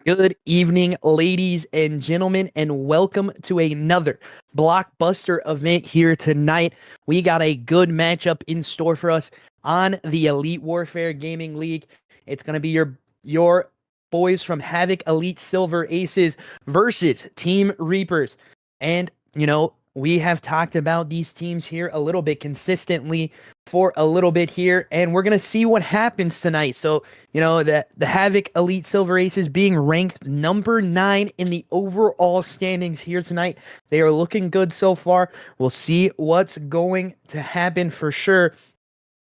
Good evening, ladies and gentlemen, and welcome to another blockbuster event here tonight. We got a good matchup in store for us on the Elite Warfare Gaming League. It's going to be your boys from Havoc Elite Silver Aces versus Team Reaperz. And, we have talked about these teams here a little bit consistently for a little bit here, and we're going to see what happens tonight. So, the Havoc Elite Silver Aces being ranked number 9 in the overall standings here tonight. They are looking good so far. We'll see what's going to happen for sure.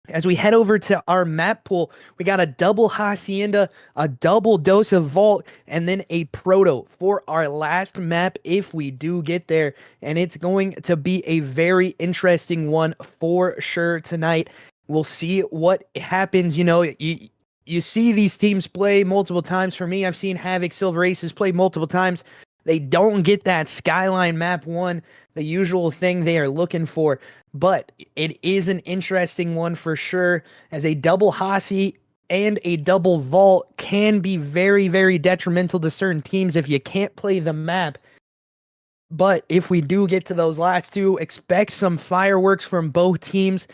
As we head over to our map pool, we got a double Hacienda, a double dose of Vault, and then a Proto for our last map if we do get there. And it's going to be a very interesting one for sure tonight. We'll see what happens. You see these teams play multiple times. For me, I've seen Havoc Silver Aces play multiple times. They don't get that Skyline map 1, the usual thing they are looking for. But it is an interesting one for sure, as a double Hasi and a double Vault can be very, very detrimental to certain teams if you can't play the map. But if we do get to those last two, expect some fireworks from both teams.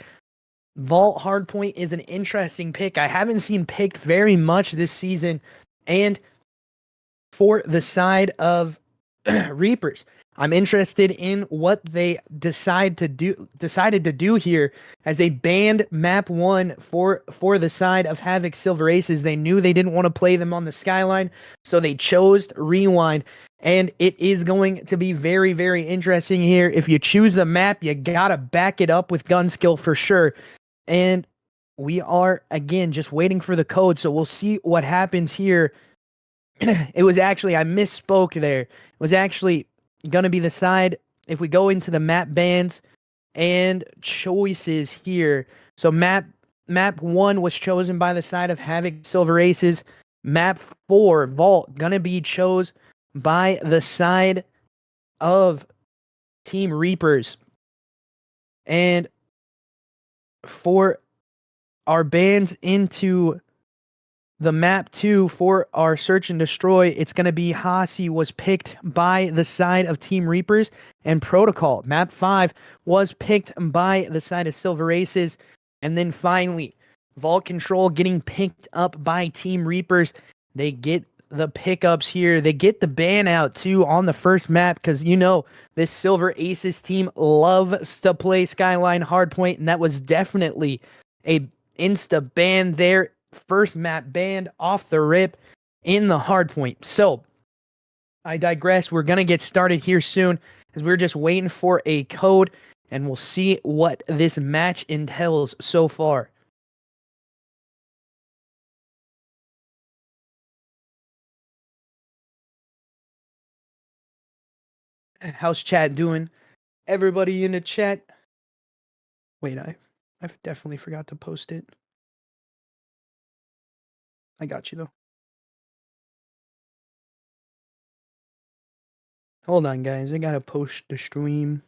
Vault Hardpoint is an interesting pick. I haven't seen picked very much this season. And for the side of Reaperz, I'm interested in what they decided to do here, as they banned map 1 for the side of Havoc Silver Aces. They knew they didn't want to play them on the Skyline, so they chose Rewind. And it is going to be very, very interesting here. If you choose the map, you gotta back it up with gun skill for sure. And we are, again, just waiting for the code, so we'll see what happens here. It was actually, I misspoke there. It was actually going to be the side, if we go into the map bans and choices here. So map 1 was chosen by the side of Havoc Silver Aces. Map 4, Vault, going to be chose by the side of Team Reaperz. And for our bans into the map 2 for our search and destroy, it's going to be Hasi was picked by the side of Team Reaperz, and Protocol. Map 5 was picked by the side of Silver Aces. And then finally, Vault Control getting picked up by Team Reaperz. They get the pickups here. They get the ban out too on the first map, because this Silver Aces team loves to play Skyline Hardpoint, and that was definitely a insta ban there. First map banned off the rip in the hardpoint. So I digress. We're going to get started here soon, as we're just waiting for a code, and we'll see what this match entails so far. How's chat doing? Everybody in the chat. Wait, I definitely forgot to post it. I got you though. Hold on, guys. I gotta post the stream.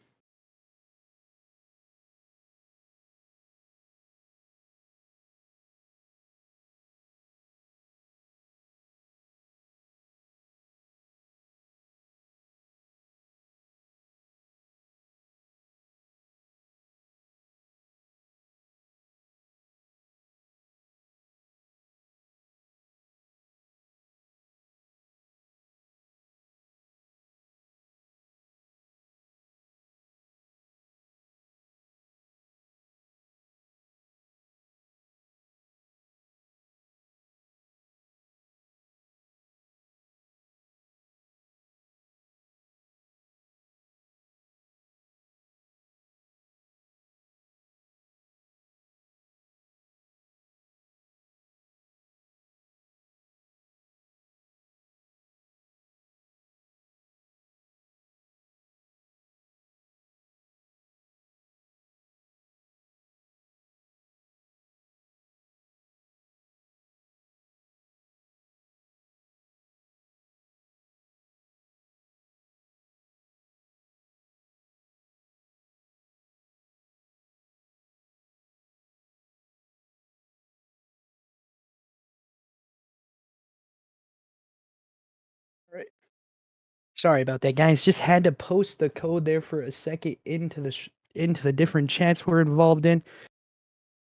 Sorry about that, guys. Just had to post the code there for a second into the different chats we're involved in.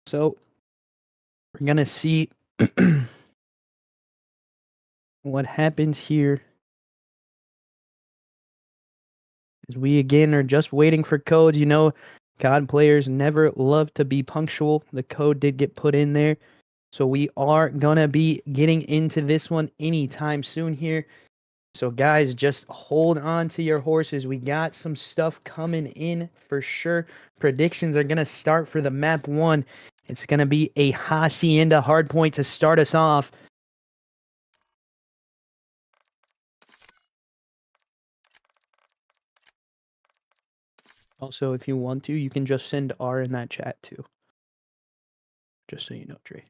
So we're gonna see what happens here. As we again are just waiting for codes. You know, COD players never love to be punctual. The code did get put in there. So we are gonna be getting into this one anytime soon here. So guys, just hold on to your horses. We got some stuff coming in for sure. Predictions are gonna start for the map 1. It's gonna be a Hacienda hardpoint to start us off. Also, if you want to, you can just send R in that chat too. Just so you know, Trey.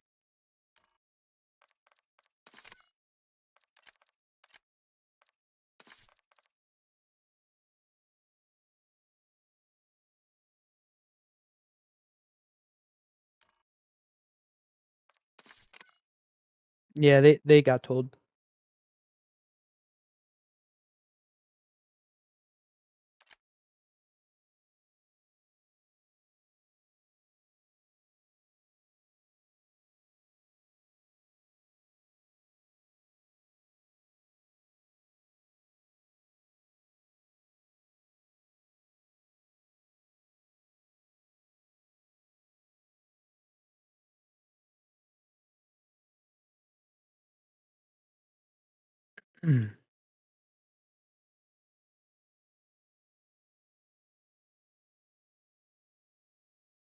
Yeah, they got told.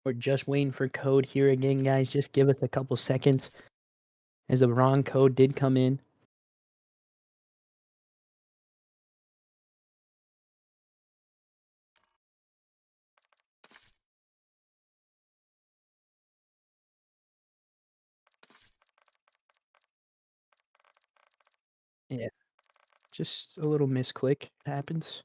We're just waiting for code here again, guys. Just give us a couple seconds as the wrong code did come in. Yeah, just a little misclick happens.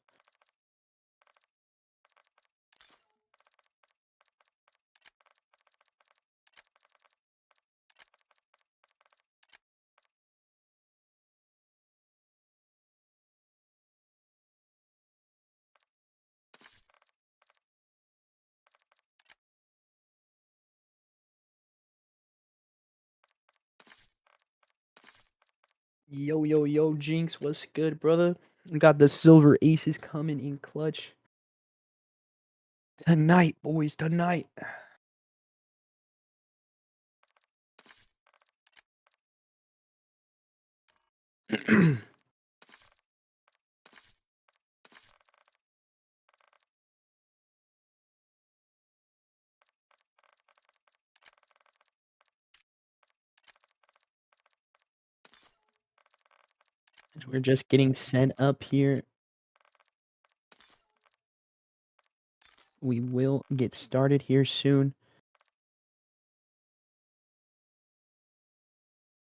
Yo, yo, yo, Jinx, what's good, brother? We got the Silver Aces coming in clutch. Tonight, boys, tonight. We're just getting set up here. We will get started here soon.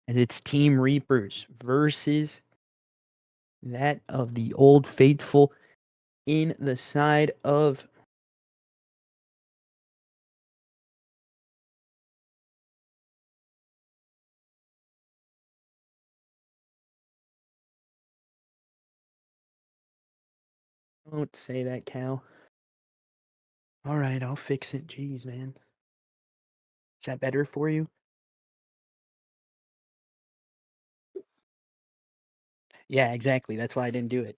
And it's Team Reaperz versus that of the Old Faithful in the side of don't say that, Cal. All right, I'll fix it. Jeez, man. Is that better for you? Yeah, exactly. That's why I didn't do it.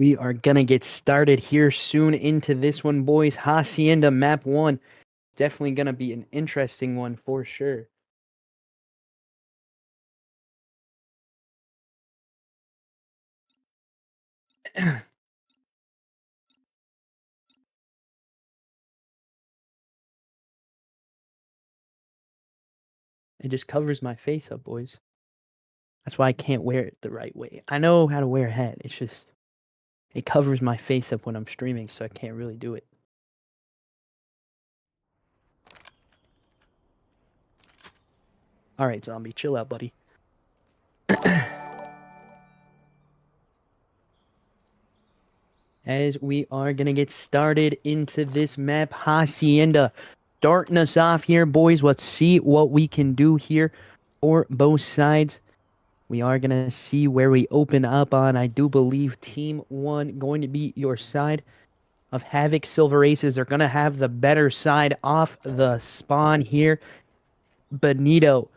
We are gonna get started here soon into this one, boys. Hacienda map 1. Definitely gonna be an interesting one for sure. It just covers my face up, boys. That's why I can't wear it the right way. I know how to wear a hat. It's just it covers my face up when I'm streaming, so I can't really do it. All right, zombie, chill out, buddy. as we are going to get started into this map. Hacienda starting us off here, boys. Let's see what we can do here for both sides. We are going to see where we open up on. I do believe Team 1 going to be your side of Havoc Silver Aces. They're going to have the better side off the spawn here. Benito,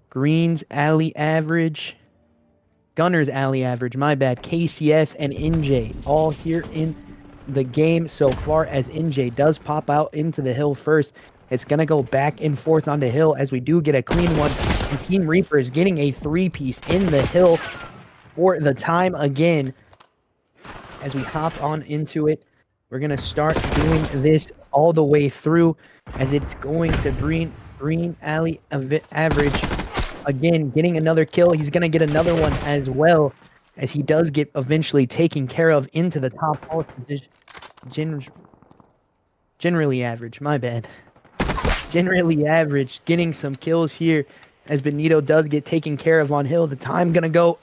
Green's Alley Average, Gunner's Alley Average, my bad, KCS and NJ all here in the game so far, as NJ does pop out into the hill first. It's going to go back and forth on the hill as we do get a clean one. And Team Reaperz getting a three-piece in the hill for the time again. As we hop on into it, we're going to start doing this all the way through as it's going to Green Alley Average. Again, getting another kill. He's going to get another one as well, as he does get eventually taken care of into the top post position. Generally average, my bad. Generally average, getting some kills here as Benito does get taken care of on hill. The time going to go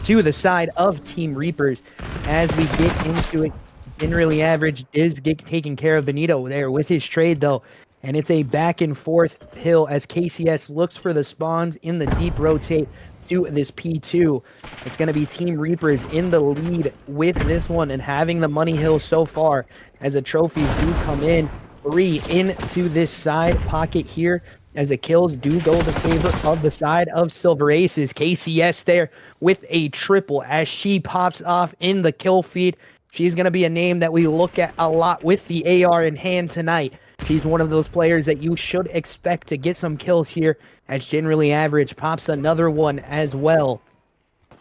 to the side of Team Reaperz as we get into it. Generally average is get taken care of Benito there with his trade, though. And it's a back and forth hill as KCS looks for the spawns in the deep rotate to this P2. It's going to be Team Reaperz in the lead with this one and having the money hill so far as the trophies do come in. 3 into this side pocket here as the kills do go the favor of the side of Silver Aces. KCS there with a triple as she pops off in the kill feed. She's going to be a name that we look at a lot with the AR in hand tonight. She's one of those players that you should expect to get some kills here, as Generally Average pops another one as well.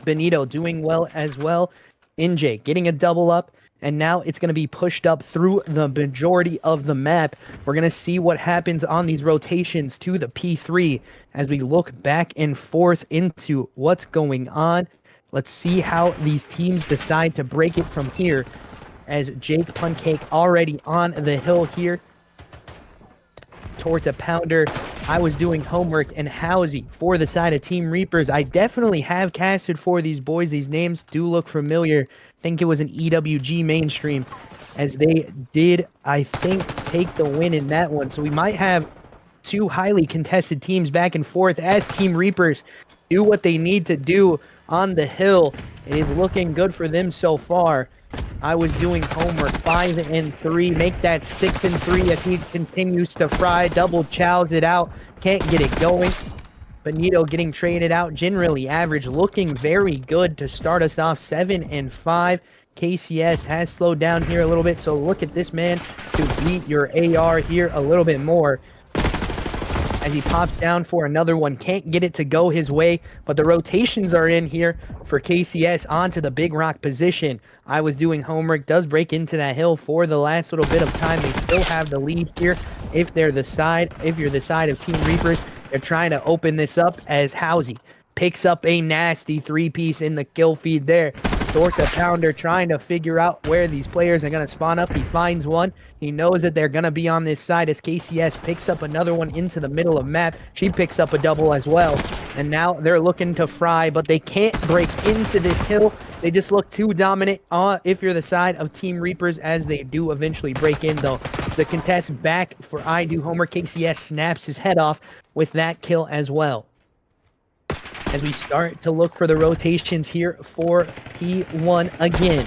Benito doing well as well. NJ getting a double up, and now it's going to be pushed up through the majority of the map. We're going to see what happens on these rotations to the P3 as we look back and forth into what's going on. Let's see how these teams decide to break it from here, as Jake Puncake already on the hill here towards a pounder. I was doing homework, and Howsey for the side of Team Reaperz. I definitely have casted for these boys. These names do look familiar. I think it was an EWG mainstream, as they did, I think, take the win in that one. So we might have two highly contested teams back and forth as Team Reaperz do what they need to do on the hill. It is looking good for them so far. I was doing homework. 5 and 3. Make that 6 and 3 as he continues to fry. Double chows it out. Can't get it going. Benito getting traded out. Generally average. Looking very good to start us off. 7 and 5. KCS has slowed down here a little bit. So look at this man to beat your AR here a little bit more. As he pops down for another one. Can't get it to go his way, but the rotations are in here for KCS onto the big rock position. I was doing homework. Does break into that hill for the last little bit of time. They still have the lead here. If you're the side of Team Reaperz, they're trying to open this up as Howsey picks up a nasty three-piece in the kill feed there. Dorka Pounder trying to figure out where these players are going to spawn up. He finds one. He knows that they're going to be on this side as KCS picks up another one into the middle of map. She picks up a double as well. And now they're looking to fry, but they can't break into this hill. They just look too dominant if you're the side of Team Reaperz, as they do eventually break in, though. The contest back for I Do Homer. KCS snaps his head off with that kill as well. As we start to look for the rotations here for P1 again.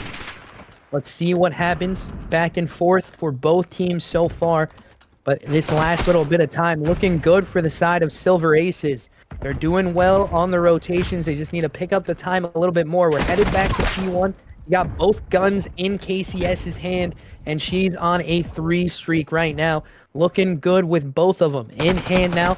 Let's see what happens back and forth for both teams so far. But this last little bit of time looking good for the side of Silver Aces. They're doing well on the rotations. They just need to pick up the time a little bit more. We're headed back to P1. You got both guns in KCS's hand, and she's on a 3 streak right now. Looking good with both of them in hand now.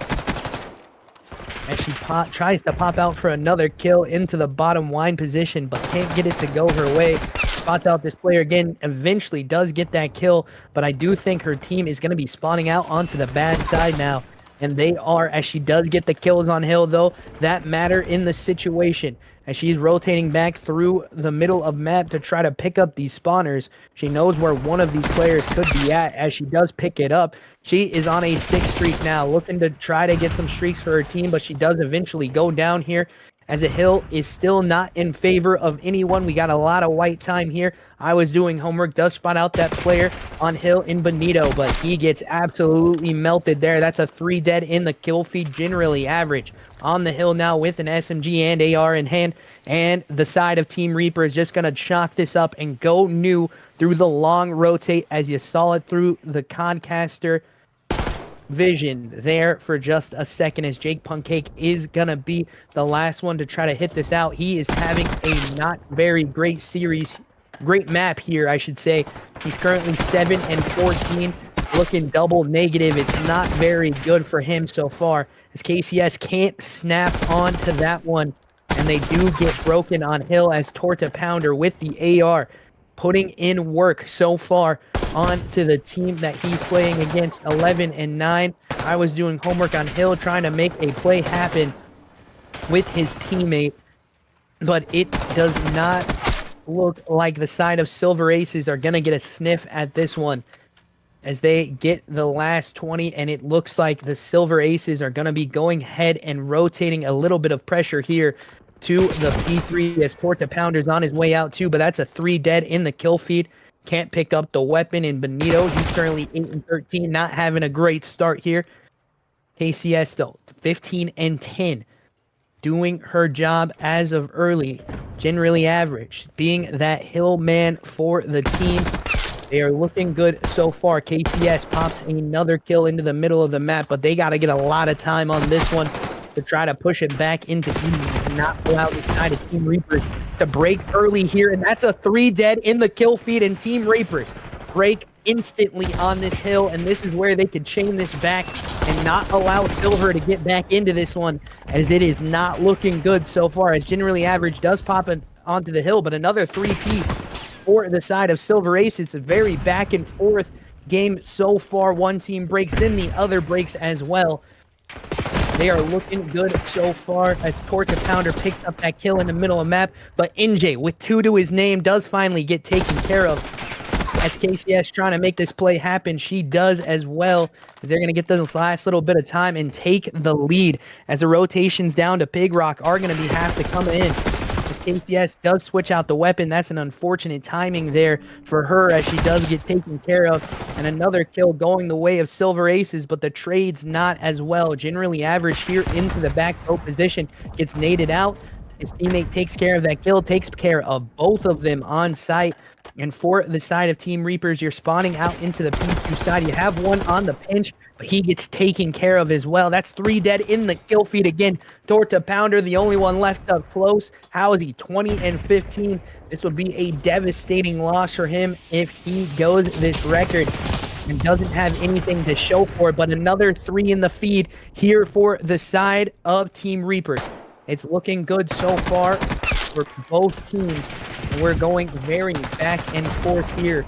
As she tries to pop out for another kill into the bottom wine position, but can't get it to go her way. Spots out this player again, eventually does get that kill, but I do think her team is going to be spawning out onto the bad side now. And they are, as she does get the kills on hill, though, that matter in the situation. As she's rotating back through the middle of map to try to pick up these spawners. She knows where one of these players could be at as she does pick it up. She is on a 6 streak now, looking to try to get some streaks for her team, but she does eventually go down here as a hill is still not in favor of anyone. We got a lot of white time here. I was doing homework, does spot out that player on hill in Benito, but he gets absolutely melted there. That's a 3 dead in the kill feed, generally average. On the hill now with an SMG and AR in hand, and the side of Team Reaper is just going to chalk this up and go new through the long rotate as you saw it through the Concaster vision there for just a second, as Jake Pancake is gonna be the last one to try to hit this out. He is having a not very great map here, I should say. He's currently 7 and 14, looking double negative. It's not very good for him so far, as KCS can't snap onto that one, and they do get broken on hill as Torta Pounder with the AR putting in work so far onto the team that he's playing against, 11 and 9. I was doing homework on hill, trying to make a play happen with his teammate, but it does not look like the side of Silver Aces are going to get a sniff at this one, as they get the last 20, and it looks like the Silver Aces are going to be going ahead and rotating a little bit of pressure here to the P3, as Torta Pounder's on his way out too, but that's a 3 dead in the kill feed. Can't pick up the weapon in Benito. He's currently 8 and 13, not having a great start here. KCS though, 15 and 10, doing her job as of early, generally average, being that hill man for the team. They are looking good so far. KCS pops another kill into the middle of the map, but they got to get a lot of time on this one to try to push it back into easy and not allow the side of Team Reaper to break early here. And that's a 3 dead in the kill feed, and Team Reaper break instantly on this hill, and this is where they could chain this back and not allow Silver to get back into this one, as it is not looking good so far, as generally average does pop onto the hill, but another 3-piece for the side of Silver Ace. It's a very back and forth game so far. One team breaks, then the other breaks as well. They are looking good so far, as Torta Pounder picks up that kill in the middle of the map, but NJ with 2 to his name does finally get taken care of. As KCS trying to make this play happen, she does as well, as they're going to get this last little bit of time and take the lead, as the rotations down to Pig Rock are going to be have to come in. As KCS does switch out the weapon, that's an unfortunate timing there for her, as she does get taken care of. And another kill going the way of Silver Aces, but the trade's not as well. Generally average here into the back row position, gets naded out. His teammate takes care of that kill, takes care of both of them on site. And for the side of Team Reaperz, you're spawning out into the P2 side. You have one on the pinch, but he gets taken care of as well. That's 3 dead in the kill feed again. Torta Pounder, the only one left up close. How is he? 20 and 15. This would be a devastating loss for him if he goes this record and doesn't have anything to show for it. But another 3 in the feed here for the side of Team Reaper. It's looking good so far for both teams. We're going very back and forth here,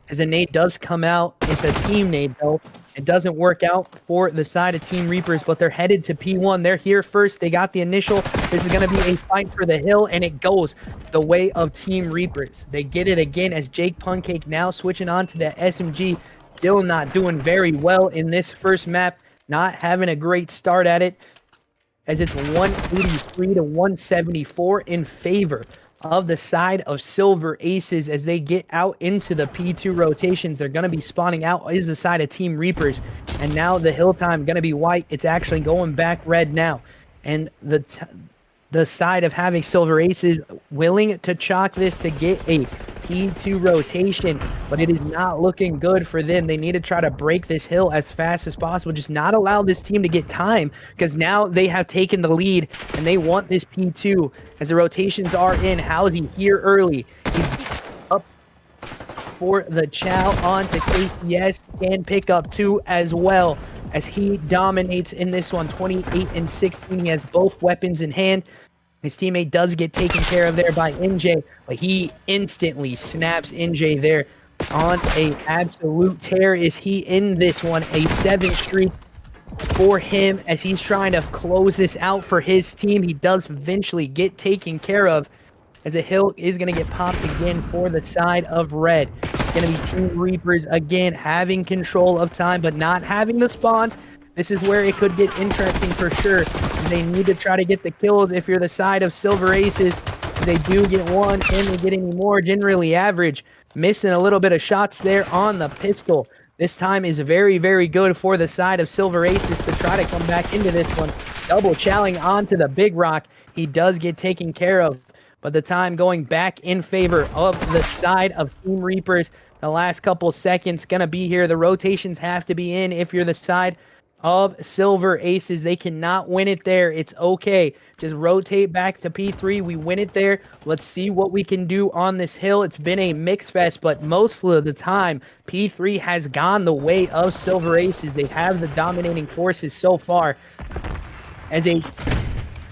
as a nade does come out. It's a team nade though. It doesn't work out for the side of Team Reaperz, but they're headed to P1. They're here first. They got the initial. This is going to be a fight for the hill, and it goes the way of Team Reaperz. They get it again, as Jake Pancake now switching on to the SMG. Still not doing very well in this first map. Not having a great start at it, as it's 183 to 174 in favor of the side of Silver Aces. As they get out into the P2 rotations, they're going to be spawning out is the side of Team Reaperz, and now the hill time going to be white. It's actually going back red now, and the side of having Silver Aces willing to chalk this to get a P2 rotation, but it is not looking good for them. They need to try to break this hill as fast as possible, just not allow this team to get time, because now they have taken the lead and they want this P2 as the rotations are in. Howsy here early. He's up for the chow on to KCS, can pick up 2 as well, as he dominates in this one, 28 and 16. He has both weapons in hand. His teammate does get taken care of there by NJ, but he instantly snaps NJ there on a absolute tear. Is he in this one? A 7 streak for him, as he's trying to close this out for his team. He does eventually get taken care of, as a hill is going to get popped again for the side of red. It's going to be Team Reaperz again having control of time, but not having the spawns. This is where it could get interesting for sure. They need to try to get the kills if you're the side of Silver Aces. They do get one. Can they get any more? Generally average. Missing a little bit of shots there on the pistol. This time is very, very good for the side of Silver Aces to try to come back into this one. Double challenging onto the big rock. He does get taken care of. But the time going back in favor of the side of Team Reaperz. The last couple seconds going to be here. The rotations have to be in if you're the side of Silver Aces. They cannot win it there. It's okay. Just rotate back to P3. We win it there. Let's see what we can do on this hill. It's been a mix fest, but most of the time, P3 has gone the way of Silver Aces. They have the dominating forces so far. As a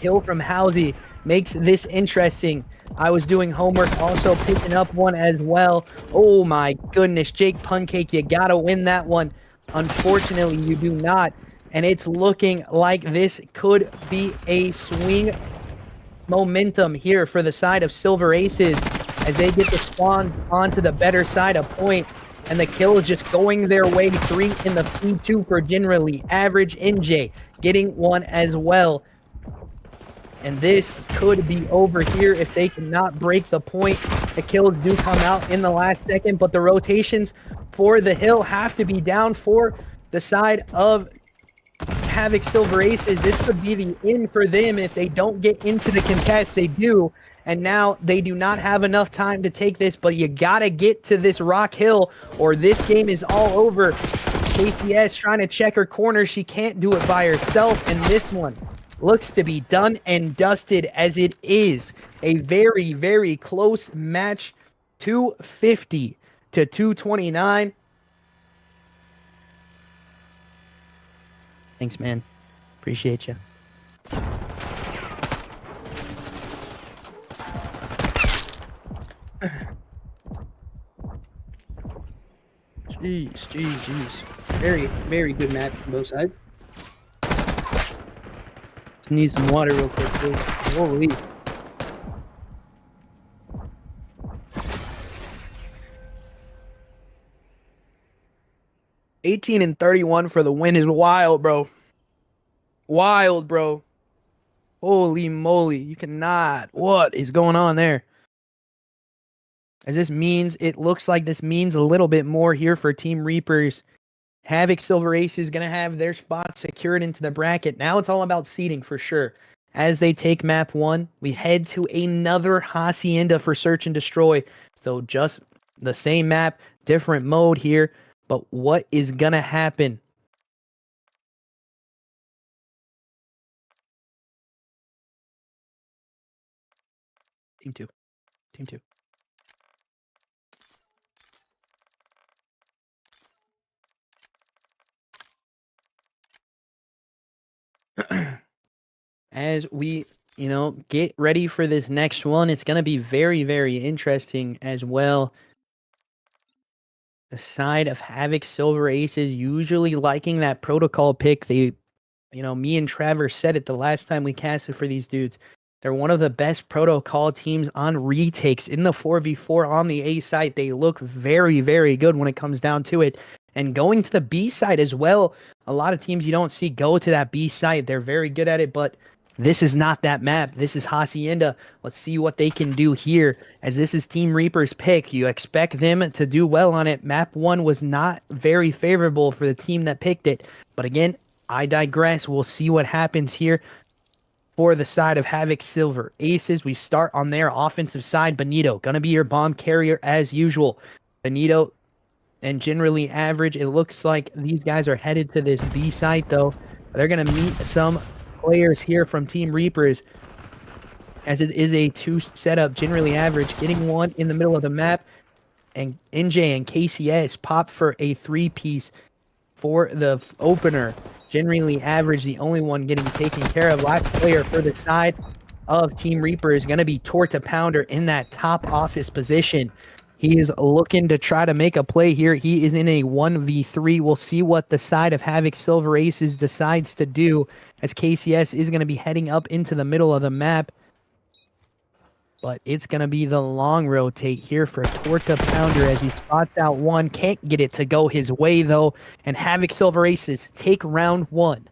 kill from Halsey makes this interesting. I was doing homework, also picking up one as well. Oh my goodness, Jake Pancake, you gotta win that one. Unfortunately, you do not. And it's looking like this could be a swing momentum here for the side of Silver Aces as they get to spawn onto the better side of point. And the kill is just going their way. 3 in the P2 for generally average. NJ getting one as well. And this could be over here if they cannot break the point. The kills do come out in the last second, but the rotations for the hill have to be down for the side of Havoc Silver Aces. This could be the in for them if they don't get into the contest. They do, and now they do not have enough time to take this, but you gotta get to this rock hill or this game is all over. KCS trying to check her corner. She can't do it by herself, and this one looks to be done and dusted as it is a very, very close match. 250 to 229. Thanks, man. Appreciate you. Jeez. Very, very good match on both sides. Need some water real quick, too. Holy. $18-31 for the win is wild, bro. Wild, bro. Holy moly. You cannot. What is going on there? As this means, it looks like this means a little bit more here for Team Reaperz. Havoc Silver Aces is going to have their spot secured into the bracket. Now it's all about seeding for sure. As they take map 1, we head to another Hacienda for Search and Destroy. So just the same map, different mode here. But what is going to happen? Team 2. Team 2. As we, get ready for this next one, it's going to be very, very interesting as well. The side of Havoc Silver Aces usually liking that protocol pick. They, me and Trevor said it the last time we casted for these dudes. They're one of the best protocol teams on retakes in the 4v4 on the A side. They look very, very good when it comes down to it. And going to the B side as well, a lot of teams you don't see go to that B side. They're very good at it, but this is not that map. This is Hacienda. Let's see what they can do here, as this is Team Reaper's pick. You expect them to do well on it. Map 1 was not very favorable for the team that picked it. But again, I digress. We'll see what happens here. For the side of Havoc Silver Aces, we start on their offensive side. Benito, going to be your bomb carrier as usual. Benito and generally average. It looks like these guys are headed to this B site, though. They're going to meet some players here from Team Reaperz, as it is a 2 setup, generally average, getting one in the middle of the map. And NJ and KCS pop for a 3-piece for the opener. Generally average, the only one getting taken care of. Last player for the side of Team Reaper is going to be Torta Pounder in that top office position. He is looking to try to make a play here. He is in a 1v3. We'll see what the side of Havoc Silver Aces decides to do, as KCS is going to be heading up into the middle of the map. But it's going to be the long rotate here for Torta Pounder as he spots out one. Can't get it to go his way, though. And Havoc Silver Aces take round one.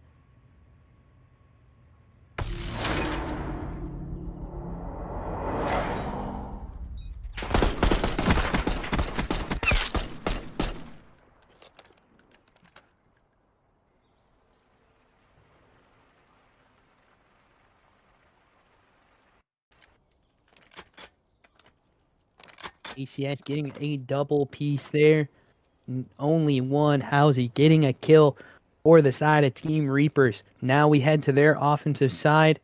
ACS getting a double piece there. Only one. Howsey getting a kill for the side of Team Reaperz. Now we head to their offensive side.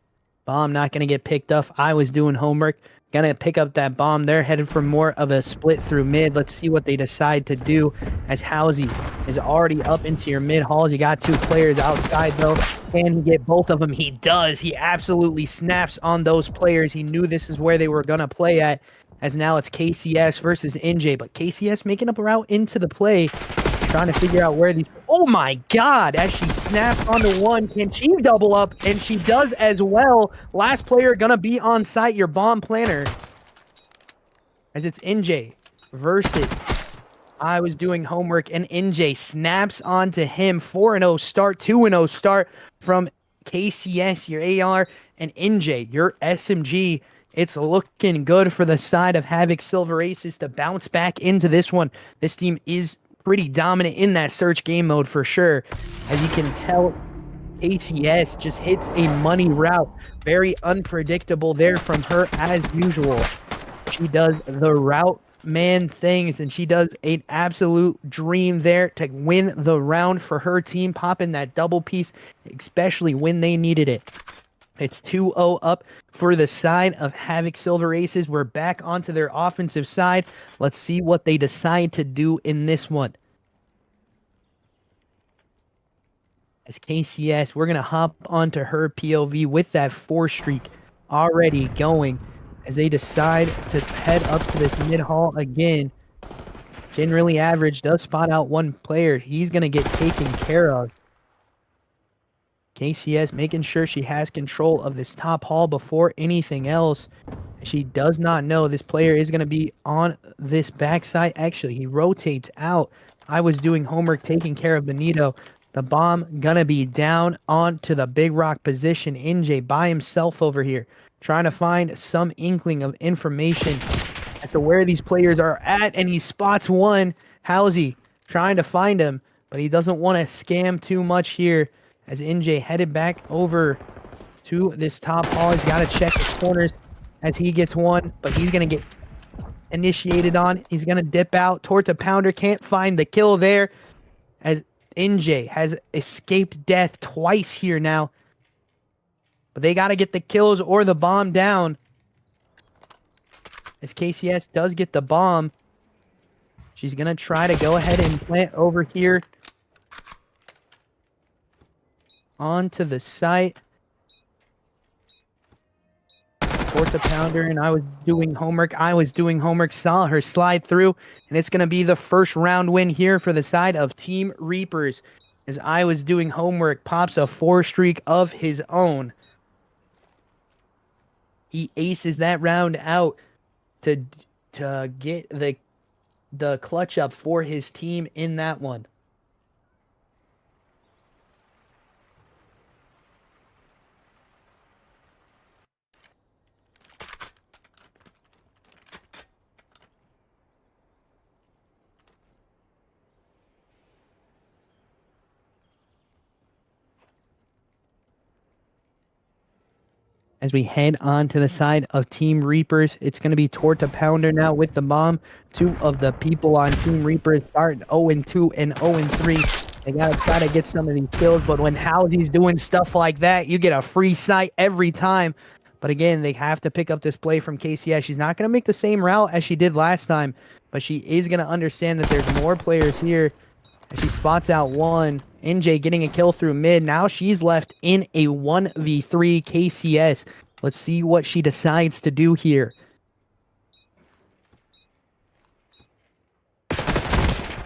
Bomb not going to get picked up. I was doing homework. Going to pick up that bomb. They're headed for more of a split through mid. Let's see what they decide to do as Howsey is already up into your mid halls. You got two players outside, though. Can he get both of them? He does. He absolutely snaps on those players. He knew this is where they were going to play at, as now it's KCS versus NJ. But KCS making up a route into the play, trying to figure out where these... Oh my god, as she snaps onto one, can she double up? And she does as well. Last player gonna be on site, your bomb planner. As it's NJ versus... I was doing homework, and NJ snaps onto him. 4-0 start, 2-0 start from KCS, your AR, and NJ, your SMG. It's looking good for the side of Havoc Silver Aces to bounce back into this one. This team is pretty dominant in that search game mode for sure. As you can tell, KCS just hits a money route. Very unpredictable there from her as usual. She does the route man things, and she does an absolute dream there to win the round for her team, popping that double piece, especially when they needed it. It's 2-0 up for the side of Havoc Silver Aces. We're back onto their offensive side. Let's see what they decide to do in this one. As KCS, we're going to hop onto her POV with that 4 streak already going, as they decide to head up to this mid-hall again. Generally average does spot out one player. He's going to get taken care of. KCS making sure she has control of this top hall before anything else. She does not know this player is going to be on this backside. Actually, he rotates out. I was doing homework, taking care of Benito. The bomb going to be down onto the big rock position. NJ by himself over here, trying to find some inkling of information as to where these players are at. And he spots one. Howsey trying to find him, but he doesn't want to scam too much here. As NJ headed back over to this top hall, he's got to check the corners as he gets one, but he's going to get initiated on. He's going to dip out. Torta Pounder can't find the kill there, as NJ has escaped death twice here now. But they got to get the kills or the bomb down. As KCS does get the bomb, she's going to try to go ahead and plant over here onto the site. Torta Pounder, and I was doing homework, saw her slide through, and it's going to be the first round win here for the side of Team Reaperz. As I was doing homework, pops a 4 streak of his own. He aces that round out to get the clutch up for his team in that one. As we head on to the side of Team Reaperz, it's going to be Torta Pounder now with the bomb. 2 of the people on Team Reaperz starting 0-2 and 0-3. They got to try to get some of these kills, but when Howsey's doing stuff like that, you get a free sight every time. But again, they have to pick up this play from KCS. She's not going to make the same route as she did last time, but she is going to understand that there's more players here. And she spots out one. NJ getting a kill through mid. Now she's left in a 1v3 KCS. Let's see what she decides to do here.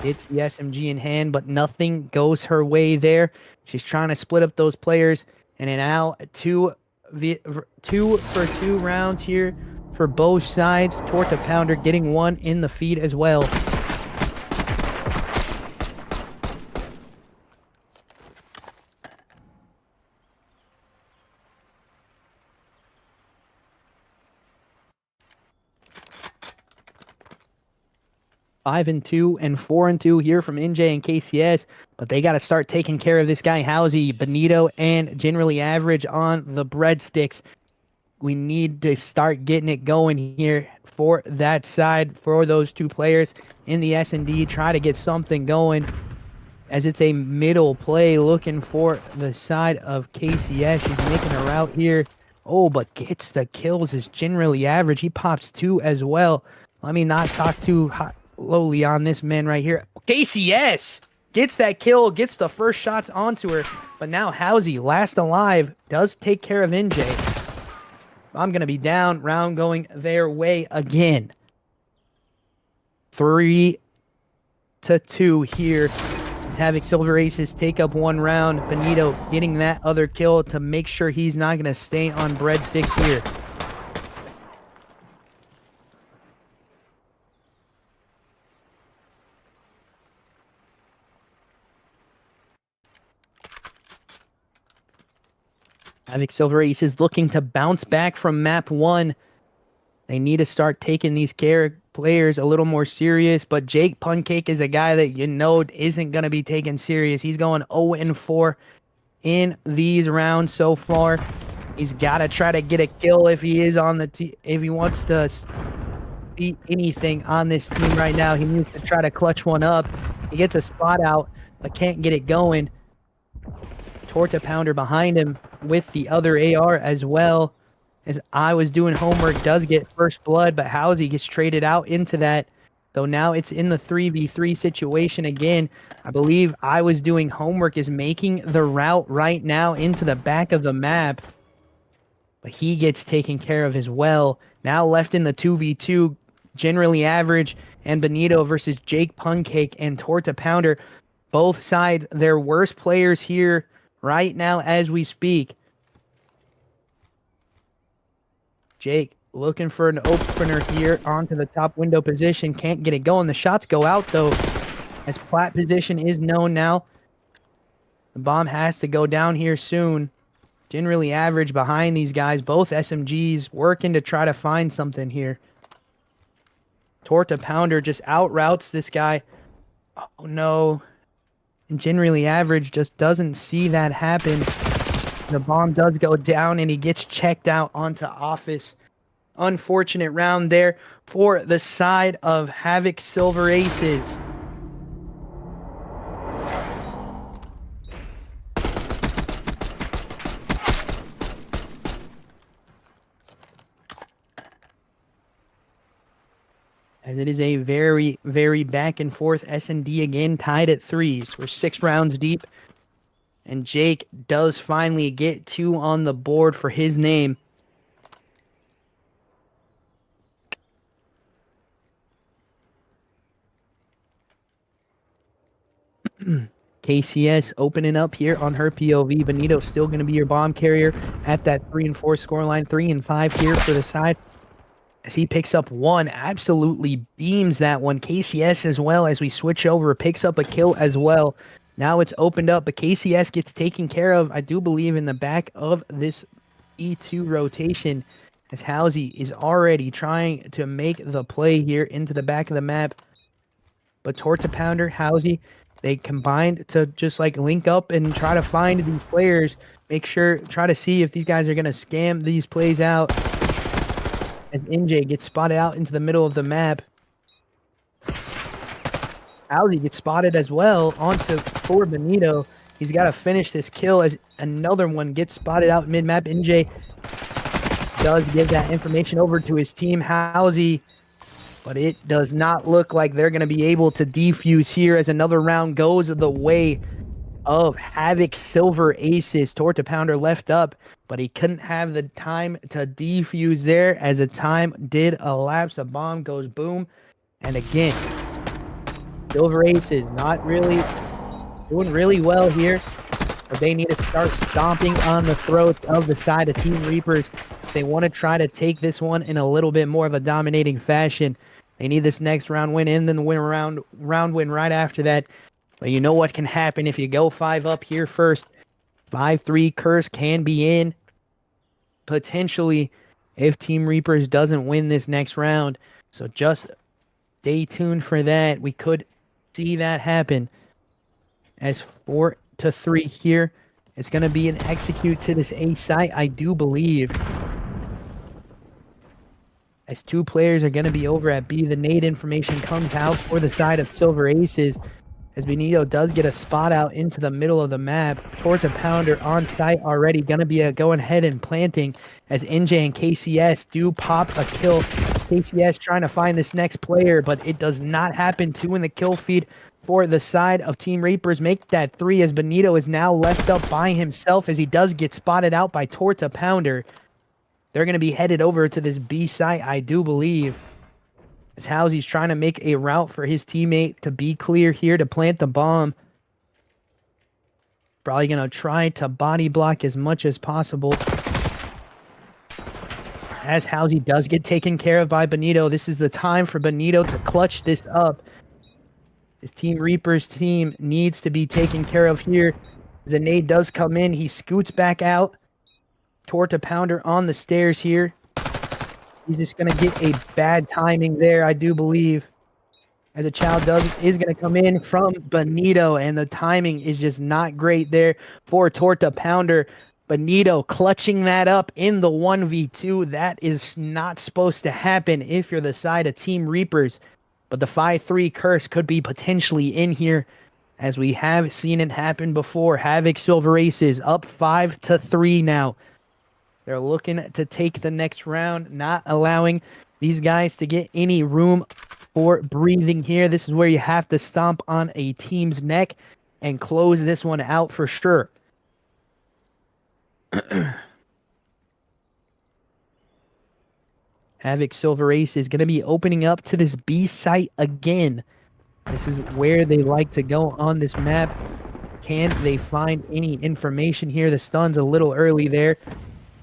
It's the SMG in hand, but nothing goes her way there. She's trying to split up those players. And now 2 for 2 rounds here for both sides. Torta Pounder getting one in the feed as well. Five and 2 and 4 and 2 here from NJ and KCS, but they got to start taking care of this guy, Howsey, Benito, and Generally Average on the breadsticks. We need to start getting it going here for that side, for those two players in the S&D. Try to get something going as it's a middle play looking for the side of KCS. She's making a route here. Oh, but gets the kills is Generally Average. He pops 2 as well. Let me not talk too lowly on this man right here. KCS gets that kill, gets the first shots onto her, but now Howsey, last alive, does take care of NJ. I'm going to be down, round going their way again. 3-2 here as Havoc Silver Aces take up one round. Benito getting that other kill to make sure he's not going to stay on breadsticks here. Havoc Silver Aces looking to bounce back from map 1. They need to start taking these players a little more serious, but Jake Pancake is a guy that you know isn't going to be taken serious. He's going 0-4 in these rounds so far. He's got to try to get a kill if he is on the if he wants to beat anything on this team right now. He needs to try to clutch one up. He gets a spot out, but can't get it going. Torta Pounder behind him with the other AR as well. As I was doing homework, does get first blood, but Howsey gets traded out into that. So now it's in the 3v3 situation again. I believe I was doing homework is making the route right now into the back of the map. But he gets taken care of as well. Now left in the 2v2, Generally Average and Benito versus Jake Pancake and Torta Pounder. Both sides, their worst players here right now as we speak. Jake looking for an opener here onto the top window position. Can't get it going. The shots go out though, as plat position is known now. The bomb has to go down here soon. Generally Average behind these guys. Both SMGs working to try to find something here. Torta Pounder just out routes this guy. Oh no. And Generally Average just doesn't see that happen. The bomb does go down and he gets checked out onto office. Unfortunate round there for the side of Havoc Silver Aces. As it is a very, very back and forth S&D again, tied at 3s. We're 6 rounds deep. And Jake does finally get 2 on the board for his name. KCS opening up here on her POV. Benito still going to be your bomb carrier at that 3 and 4 scoreline. 3 and 5 here for the side. As he picks up one, absolutely beams that one. KCS as well, as we switch over, picks up a kill as well. Now it's opened up, but KCS gets taken care of, I do believe, in the back of this E2 rotation, as Howsey is already trying to make the play here into the back of the map. But Torta Pounder, Howsey, they combined to just like link up and try to find these players. Make sure, try to see if these guys are going to scam these plays out. As NJ gets spotted out into the middle of the map. Howsey gets spotted as well onto for Benito. He's got to finish this kill as another one gets spotted out mid-map. NJ does give that information over to his team, Howsey, but it does not look like they're going to be able to defuse here as another round goes the way of Havoc Silver Aces. Torta Pounder left up, but he couldn't have the time to defuse there as the time did elapse. The bomb goes boom, and again, Silver Aces not really doing really well here, but they need to start stomping on the throats of the side of Team Reaperz. They want to try to take this one in a little bit more of a dominating fashion. They need this next round win and then the round win right after that. But you know what can happen if you go 5 up here first. 5-3 curse can be in. Potentially, if Team Reaperz doesn't win this next round. So just stay tuned for that. We could see that happen. As 4-3 here. It's going to be an execute to this A site, I do believe. As 2 players are going to be over at B, the nade information comes out for the side of Silver Aces. As Benito does get a spot out into the middle of the map towards a pounder on site already. Going to be going ahead and planting as NJ and KCS do pop a kill. KCS trying to find this next player, but it does not happen. 2 in the kill feed for the side of Team Reaperz. Make that 3 as Benito is now left up by himself as he does get spotted out by Torta Pounder. They're going to be headed over to this B site, I do believe. As Housy's trying to make a route for his teammate to be clear here to plant the bomb. Probably going to try to body block as much as possible. As Housy does get taken care of by Benito, this is the time for Benito to clutch this up. His Team Reaperz team needs to be taken care of here. The nade does come in. He scoots back out. Torta Pounder on the stairs here. He's just going to get a bad timing there, I do believe. As a child is going to come in from Benito, and the timing is just not great there for Torta Pounder. Benito clutching that up in the 1v2. That is not supposed to happen if you're the side of Team Reaperz. But the 5-3 curse could be potentially in here, as we have seen it happen before. Havoc Silver Aces up 5-3 now. They're looking to take the next round, not allowing these guys to get any room for breathing here. This is where you have to stomp on a team's neck and close this one out for sure. Havoc Silver Ace is going to be opening up to this B site again. This is where they like to go on this map. Can they find any information here? The stun's a little early there,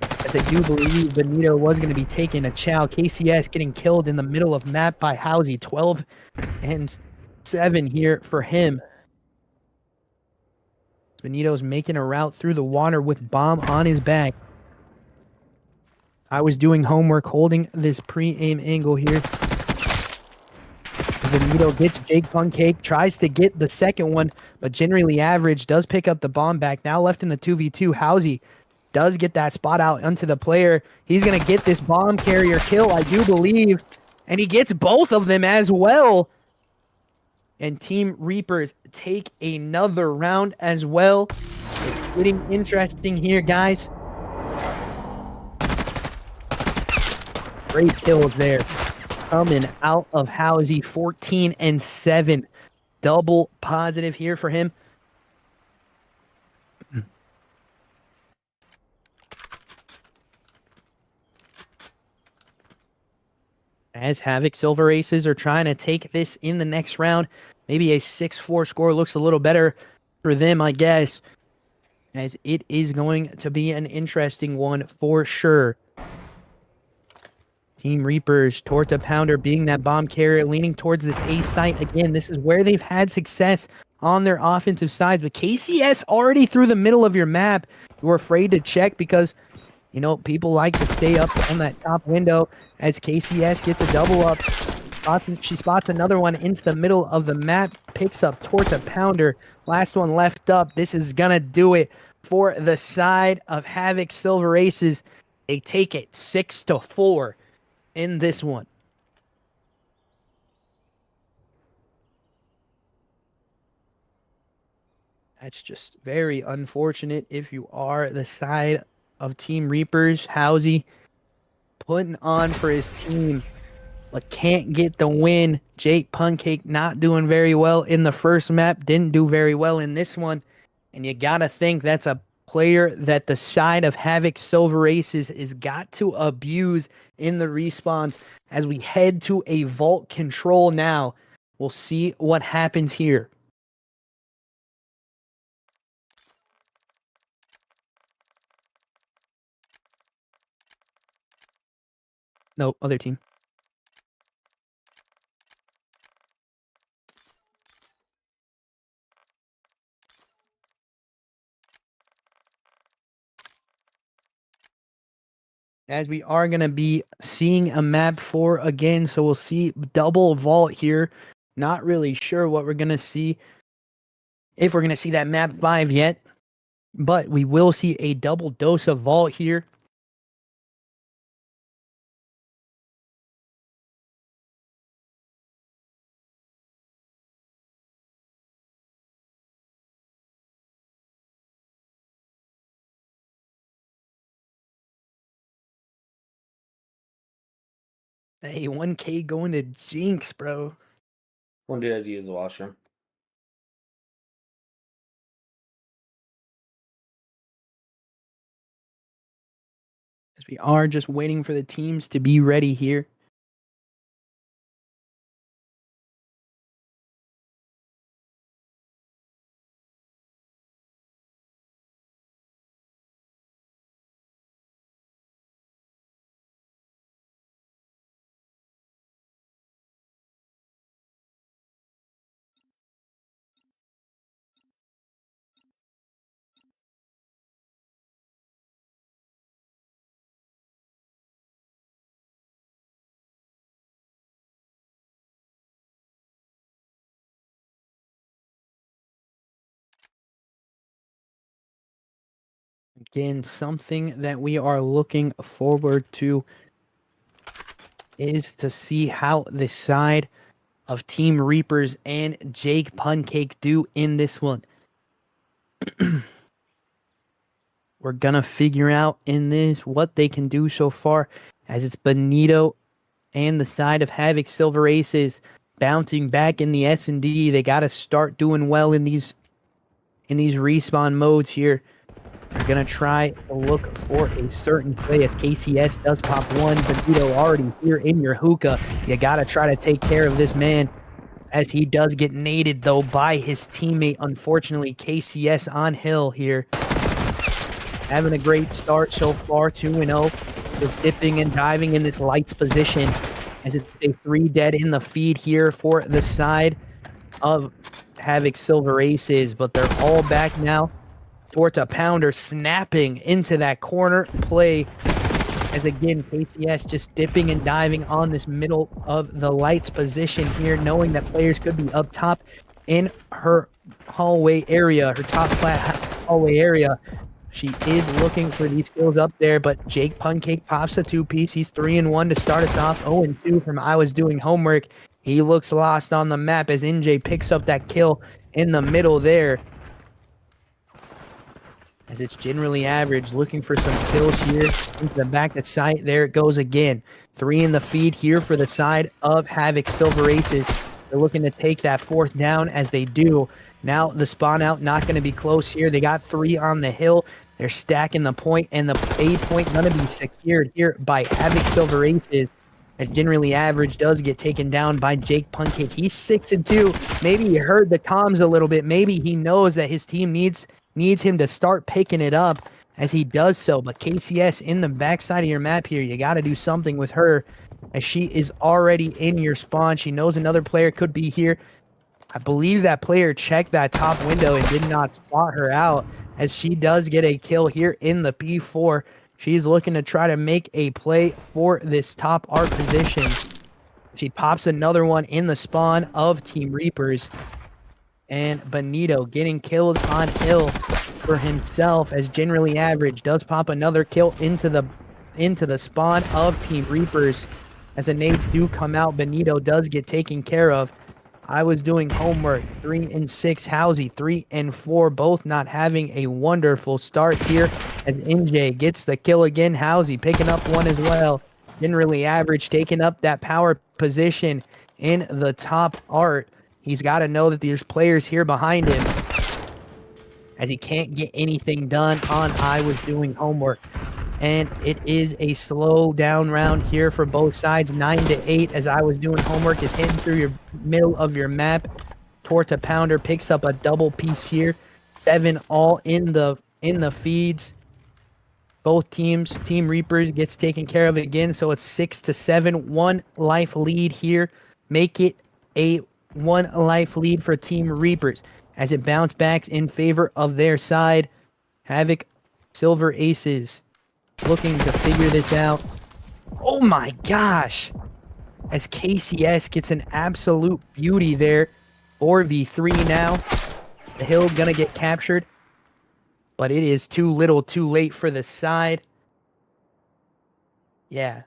as I do believe Benito was going to be taking a chow. KCS getting killed in the middle of map by Housy. 12-7 here for him. Benito's making a route through the water with bomb on his back. I was doing homework holding this pre-aim angle here. Benito gets Jake Pancake, tries to get the second one, but generally average, does pick up the bomb back. Now left in the 2v2, Housy does get that spot out onto the player. He's going to get this bomb carrier kill, I do believe. And he gets both of them as well. And Team Reaperz take another round as well. It's getting interesting here, guys. Great kills there. Coming out of Housy, 14-7. Double positive here for him. As Havoc Silver Aces are trying to take this in the next round. Maybe a 6-4 score looks a little better for them, I guess. As it is going to be an interesting one for sure. Team Reaperz, Torta Pounder being that bomb carrier, leaning towards this A site. Again, this is where they've had success on their offensive sides. But KCS already through the middle of your map. You're afraid to check because, you know, people like to stay up on that top window. As KCS gets a double up. She spots another one into the middle of the map. Picks up Torta Pounder. Last one left up. This is going to do it for the side of Havoc Silver Aces. They take it 6-4 in this one. That's just very unfortunate if you are the side of Team Reaperz. Housy putting on for his team, but can't get the win. Jake Pancake not doing very well in the first map. Didn't do very well in this one. And you got to think that's a player that the side of Havoc Silver Aces is got to abuse in the respawns. As we head to a vault control now, we'll see what happens here. No, other team. As we are going to be seeing a map 4 again, so we'll see double vault here. Not really sure what we're going to see, if we're going to see that map 5 yet, but we will see a double dose of vault here. Hey, 1K going to Jinx, bro. One dude had to use the washroom. As we are just waiting for the teams to be ready here. Again, something that we are looking forward to is to see how the side of Team Reaperz and Jake Pancake do in this one. We're going to figure out in this what they can do so far, as it's Benito and the side of Havoc Silver Aces bouncing back in the S&D. They got to start doing well in these respawn modes here. They're going to try to look for a certain play as KCS does pop one. Benito already here in your hookah. You got to try to take care of this man, as he does get naded, though, by his teammate. Unfortunately, KCS on hill here. Having a great start so far, 2-0. Just dipping and diving in this lights position, as it's a 3 dead in the feed here for the side of Havoc Silver Aces, but they're all back now. Towards a pounder, snapping into that corner play, as again, KCS just dipping and diving on this middle of the lights position here, knowing that players could be up top in her hallway area, her top flat hallway area. She is looking for these kills up there, but Jake Pancake pops a 2-piece. He's 3-1 to start us off. 0-2 from I Was Doing Homework. He looks lost on the map as NJ picks up that kill in the middle there, as it's generally average, looking for some kills here into the back of sight. There it goes again. 3 in the feed here for the side of Havoc Silver Aces. They're looking to take that 4th down, as they do. Now the spawn out not going to be close here. They got 3 on the hill. They're stacking the point, and the A point going to be secured here by Havoc Silver Aces, as generally average does get taken down by Jake Pancake. He's 6-2. Maybe he heard the comms a little bit. Maybe he knows that his team needs him to start picking it up, as he does so. But KCS in the backside of your map here, you got to do something with her, as she is already in your spawn. She knows another player could be here. I believe that player checked that top window and did not spot her out, as she does get a kill here in the P4. She's looking to try to make a play for this top art position. She pops another one in the spawn of Team Reaperz. And Benito getting kills on hill for himself, as generally average does pop another kill into the spawn of Team Reaperz. As the nades do come out, Benito does get taken care of. I Was Doing Homework, 3-6. Housey, 3-4, both not having a wonderful start here, as NJ gets the kill again. Housey picking up one as well. Generally average taking up that power position in the top art. He's got to know that there's players here behind him, as he can't get anything done on I Was Doing Homework. And it is a slow down round here for both sides, 9-8, as I Was Doing Homework is hitting through your middle of your map. Torta Pounder picks up a double piece here. 7 all in the feeds. Both teams, Team Reaperz gets taken care of again, so it's 6-7, 1 life lead here. Make it a 1 life lead for Team Reaperz as it bounced back in favor of their side. Havoc Silver Aces looking to figure this out. Oh my gosh! As KCS gets an absolute beauty there. 4v3 now. The hill gonna get captured. But it is too little too late for the side. Yeah.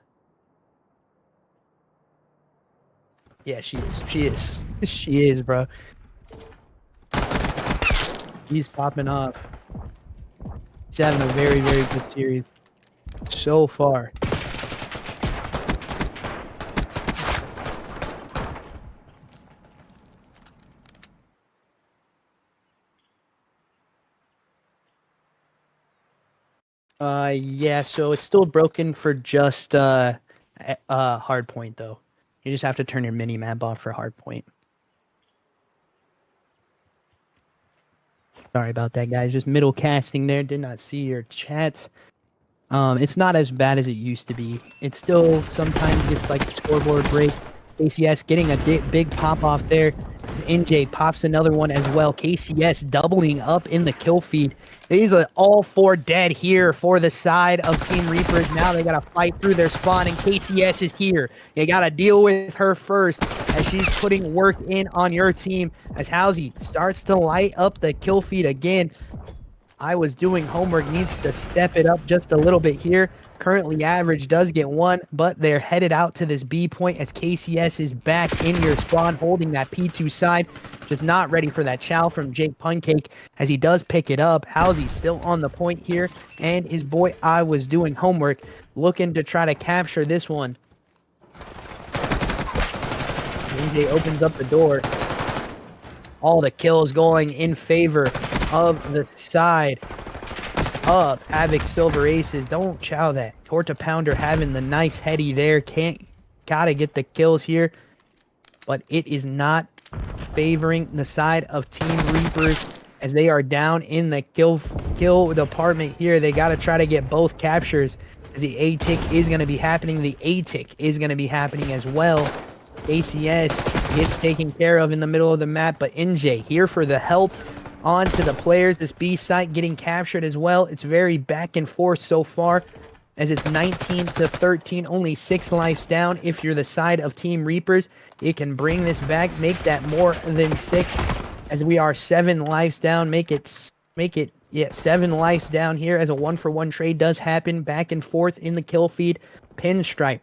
Yeah, she is. She is. She is, bro. He's popping off. He's having a very, very good series so far. Yeah, so it's still broken for just hard point though. You just have to turn your mini map off for hard point. Sorry about that, guys. Just middle casting there. Did not see your chats. It's not as bad as it used to be. It still sometimes gets like scoreboard break. KCS getting a big pop off there. NJ pops another one as well. KCS doubling up in the kill feed. These are all 4 dead here for the side of Team Reaperz. Now they gotta fight through their spawn, and KCS is here. You gotta deal with her first as she's putting work in on your team. As Housie starts to light up the kill feed again. I was doing homework, needs to step it up just a little bit here. Currently average does get 1, but they're headed out to this B point as KCS is back in your spawn holding that P2 side. Just not ready for that chow from Jake Pancake as he does pick it up. Housie still on the point here, and his boy I was doing homework looking to try to capture this one. NJ opens up the door. All the kills going in favor of the side of Havoc Silver Aces. Don't chow that. Torta Pounder having the nice heady there. Gotta get the kills here. But it is not favoring the side of Team Reaperz as they are down in the kill department here. They gotta try to get both captures as the A-tick is gonna be happening. The A-tick is gonna be happening as well. ACS gets taken care of in the middle of the map, but NJ here for the help on to the players. This B site getting captured as well. It's very back and forth so far as it's 19-13, only 6 lives down. If you're the side of Team Reaperz, it can bring this back, make that more than 6 as we are 7 lives down. Make it 7 lives down here as a 1-for-1 trade does happen back and forth in the kill feed. Pinstripe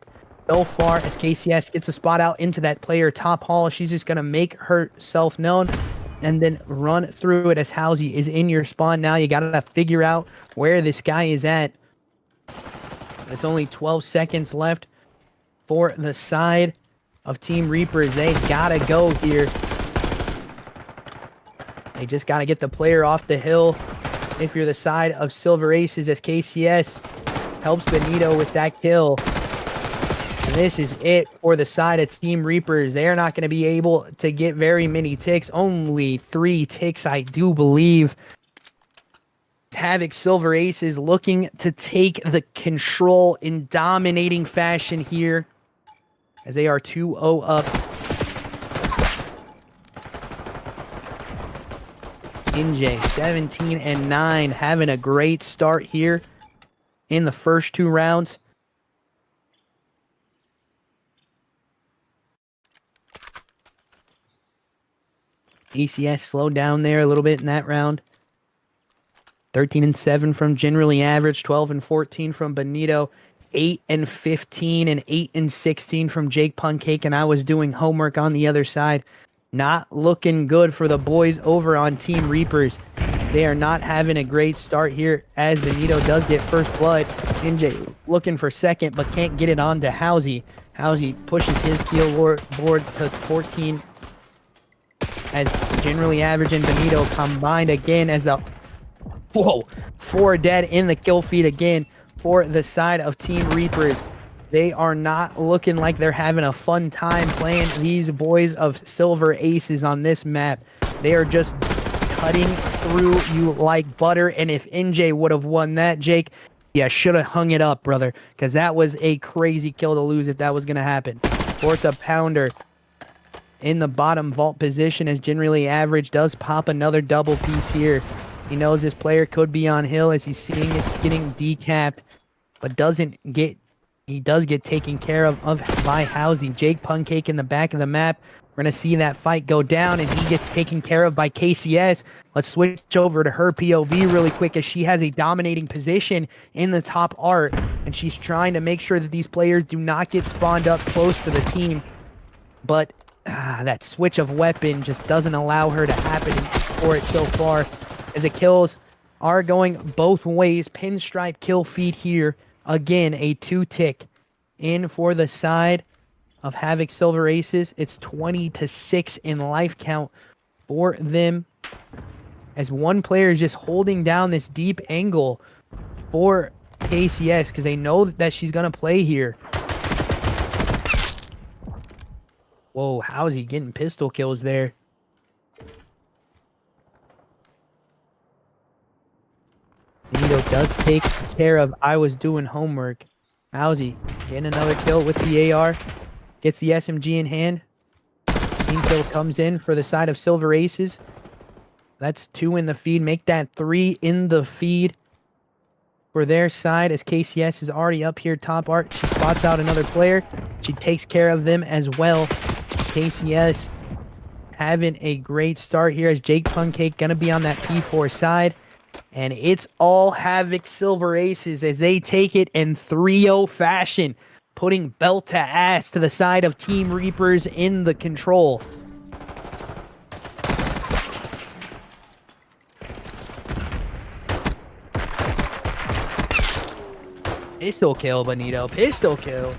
so far as KCS gets a spot out into that player top hall. She's just going to make herself known and then run through it as Housie is in your spawn now. You got to figure out where this guy is at. It's only 12 seconds left for the side of Team Reaperz. They got to go here. They just got to get the player off the hill. If you're the side of Silver Aces as KCS helps Benito with that kill. And this is it for the side of Team Reaperz. They are not going to be able to get very many ticks. Only 3 ticks, I do believe. Havoc Silver Aces looking to take the control in dominating fashion here as they are 2-0 up. NJ 17-9, having a great start here in the first 2 rounds. ACS slowed down there a little bit in that round. 13-7 from Generally Average, 12-14 from Benito, 8-15 and 8-16 from Jake Pancake, and I was doing homework on the other side. Not looking good for the boys over on Team Reaperz. They are not having a great start here as Benito does get first blood. NJ looking for second, but can't get it on to Housie. Housie pushes his kill board to 14 as Generally Average and Benito combined again as the... Whoa! 4 dead in the kill feed again for the side of Team Reaperz. They are not looking like they're having a fun time playing these boys of Silver Aces on this map. They are just cutting through you like butter, and if NJ would have won that, Jake, Yeah, should have hung it up, brother, because that was a crazy kill to lose if that was going to happen. Force a pounder in the bottom vault position as generally average does pop another double piece here. He knows this player could be on hill as he's seeing it's getting decapped, but he does get taken care of by Howsey. Jake Pancake in the back of the map. We're going to see that fight go down, and he gets taken care of by KCS. Let's switch over to her POV really quick as she has a dominating position in the top art, and she's trying to make sure that these players do not get spawned up close to the team. But that switch of weapon just doesn't allow her to happen for it so far, as the kills are going both ways. Pinstripe kill feed here. Again, a 2-tick in for the side of Havoc Silver Aces. It's 20-6 in life count for them, as one player is just holding down this deep angle for KCS because they know that she's going to play here. Whoa, how's he getting pistol kills there? Nito does take care of I was doing homework. How's he getting another kill with the AR? Gets the SMG in hand. Team kill comes in for the side of Silver Aces. That's 2 in the feed. Make that 3 in the feed for their side, as KCS is already up here top art. She spots out another player. She takes care of them as well. KCS having a great start here, as Jake Pancake gonna be on that P4 side. And it's all Havoc Silver Aces as they take it in 3-0 fashion, putting belt to ass to the side of Team Reaperz in the control. Pistol kill, Benito. Pistol kill.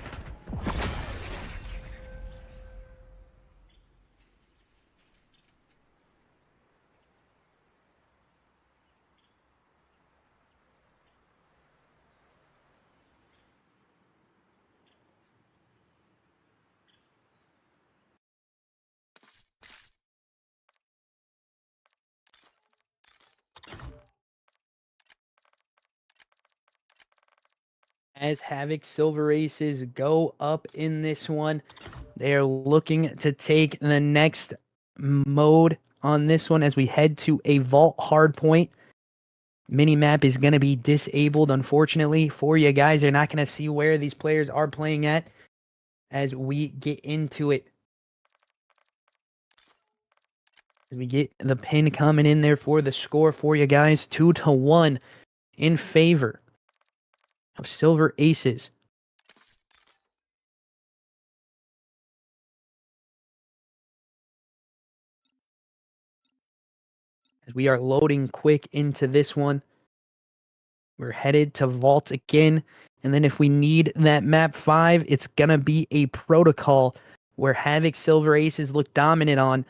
As Havoc Silver Aces go up in this one, they're looking to take the next mode on this one as we head to a vault hardpoint. Minimap is going to be disabled, unfortunately, for you guys. You're not going to see where these players are playing at as we get into it. As we get the pin coming in there for the score for you guys, 2-1 in favor of Silver Aces. As we are loading quick into this one, we're headed to vault again. And then if we need that map 5, it's going to be a protocol where Havoc Silver Aces look dominant on.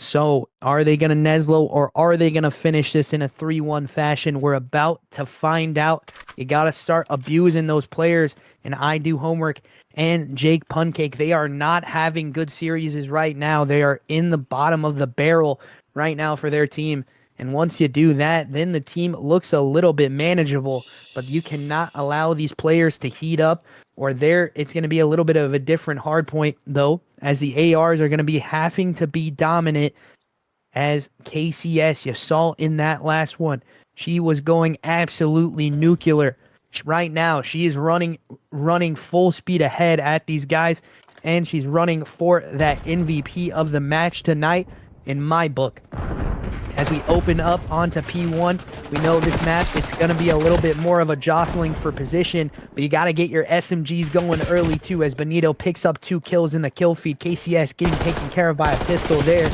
So are they going to Neslo, or are they going to finish this in a 3-1 fashion? We're about to find out. You got to start abusing those players. And I do homework and Jake Pancake. They are not having good series right now. They are in the bottom of the barrel right now for their team. And once you do that, then the team looks a little bit manageable. But you cannot allow these players to heat up, or it's going to be a little bit of a different hard point, though, as the ARs are going to be having to be dominant, as KCS, you saw in that last one, she was going absolutely nuclear. Right now, she is running full speed ahead at these guys, and she's running for that MVP of the match tonight in my book. As we open up onto P1, we know this map, it's going to be a little bit more of a jostling for position, but you got to get your SMGs going early too, as Benito picks up 2 kills in the kill feed. KCS getting taken care of by a pistol there,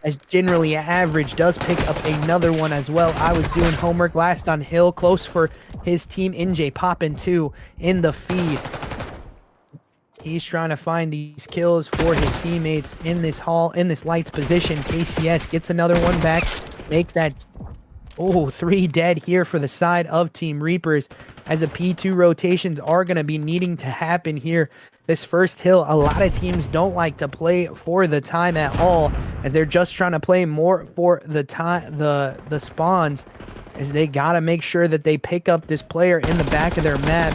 as generally average does pick up another one as well. I was doing homework last on hill, close for his team. NJ popping 2 in the feed. He's trying to find these kills for his teammates in this lights position. KCS gets another one back. Make that, 3 dead here for the side of Team Reaperz, as the P2 rotations are going to be needing to happen here. This first hill, a lot of teams don't like to play for the time at all, as they're just trying to play more for the time, the spawns. as they got to make sure that they pick up this player in the back of their map.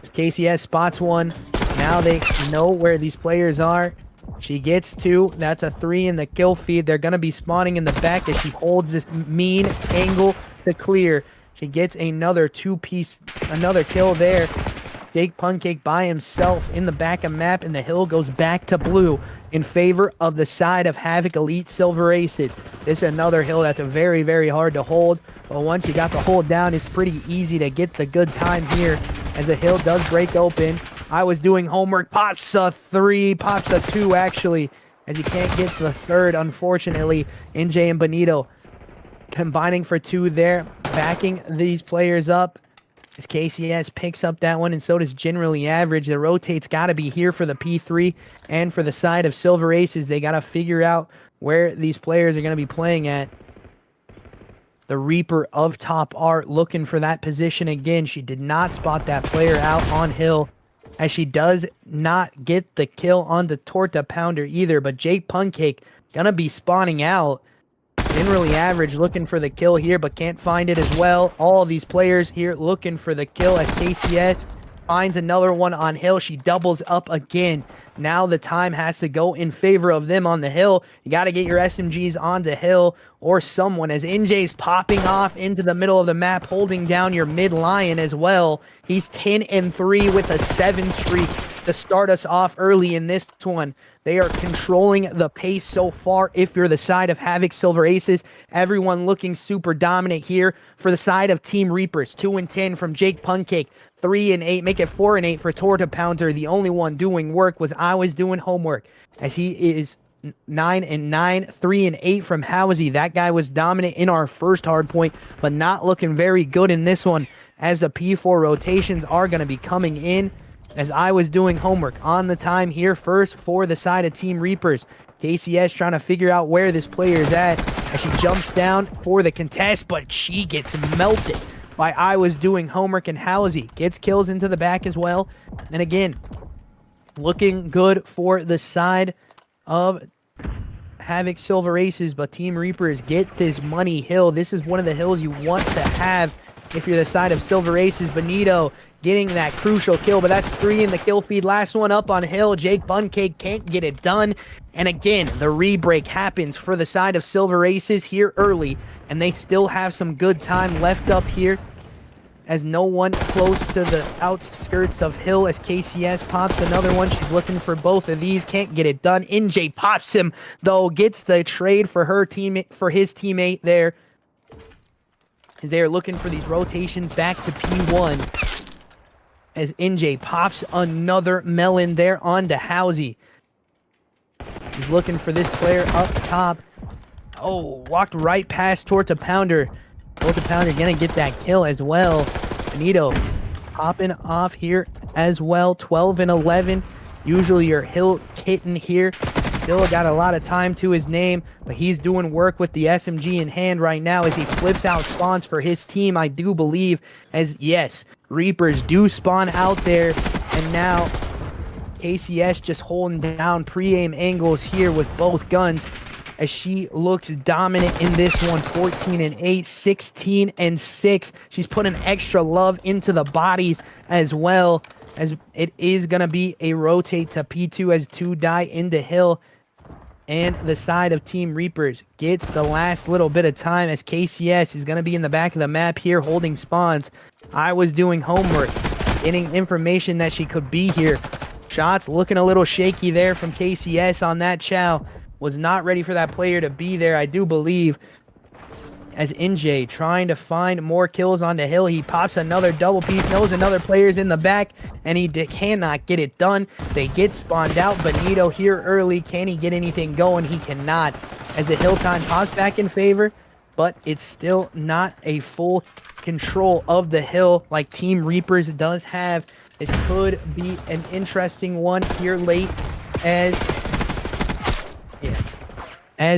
As KCS spots one. Now they know where these players are. She gets two. That's a 3 in the kill feed. They're going to be spawning in the back as she holds this mean angle to clear. She gets another another kill there. Jake Pancake by himself in the back of map, and the hill goes back to blue in favor of the side of Havoc Elite Silver Aces. This is another hill that's very, very hard to hold, but once you got the hold down, it's pretty easy to get the good time here as the hill does break open. I was doing homework, pops a 3, pops a 2 actually, as you can't get to the third, unfortunately. NJ and Benito combining for 2 there, backing these players up. As KCS picks up that one, and so does Generally Average. The rotate's got to be here for the P3 and for the side of Silver Aces. They got to figure out where these players are going to be playing at. The Reaper of Top Art looking for that position again. She did not spot that player out on hill, as she does not get the kill on the Torta Pounder either. But Jake Pancake going to be spawning out. Generally Average looking for the kill here, but can't find it as well. All of these players here looking for the kill as KCS finds another one on hill. She doubles up again. Now the time has to go in favor of them on the hill. You got to get your SMGs onto hill or someone, as NJ's popping off into the middle of the map, holding down your mid lion as well. He's 10-3 with a 7 streak to start us off early in this one. They are controlling the pace so far if you're the side of Havoc Silver Aces. Everyone looking super dominant here for the side of Team Reaperz. 2-10 from Jake Pancake. 3-8, make it 4-8 for Torta Pounder. The only one doing work was I was doing homework, as he is 9-9, 3-8 from Howsey. That guy was dominant in our first hard point, but not looking very good in this one, as the P4 rotations are going to be coming in. As I was doing homework on the time here first for the side of Team Reaperz. KCS trying to figure out where this player is at as she jumps down for the contest, but she gets melted by I was doing homework, and Howsey gets kills into the back as well. And again, looking good for the side of Havoc Silver Aces, but Team Reaperz get this money hill. This is one of the hills you want to have if you're the side of Silver Aces. Benito getting that crucial kill, but that's 3 in the kill feed. Last one up on hill. Jake Pancake can't get it done. And again, the re-break happens for the side of Silver Aces here early, and they still have some good time left up here, as no one close to the outskirts of hill, as KCS pops another one. She's looking for both of these, can't get it done. NJ pops him though, gets the trade for her teammate, for his teammate there, as they are looking for these rotations back to P1. As NJ pops another melon there onto Howsey. He's looking for this player up top. Oh, walked right past Torta Pounder. Torta Pounder gonna get that kill as well. Benito popping off here as well. 12-11. Usually your hill kitten here. Still got a lot of time to his name, but he's doing work with the SMG in hand right now as he flips out spawns for his team, I do believe. As yes, Reapers do spawn out there, and now KCS just holding down pre-aim angles here with both guns, as she looks dominant in this one. 14-8, 16-6. She's putting extra love into the bodies as well, as it is going to be a rotate to P2 as 2 die into hill. And the side of Team Reaperz gets the last little bit of time, as KCS is going to be in the back of the map here holding spawns. I was doing homework, getting information that she could be here. Shots looking a little shaky there from KCS on that chow. Was not ready for that player to be there, I do believe. As NJ trying to find more kills on the hill. He pops another double piece, knows another player's in the back, and he cannot get it done. They get spawned out. Benito here early. Can he get anything going? He cannot, as the hill time pops back in favor, but it's still not a full control of the hill like Team Reaperz does have. This could be an interesting one here late, as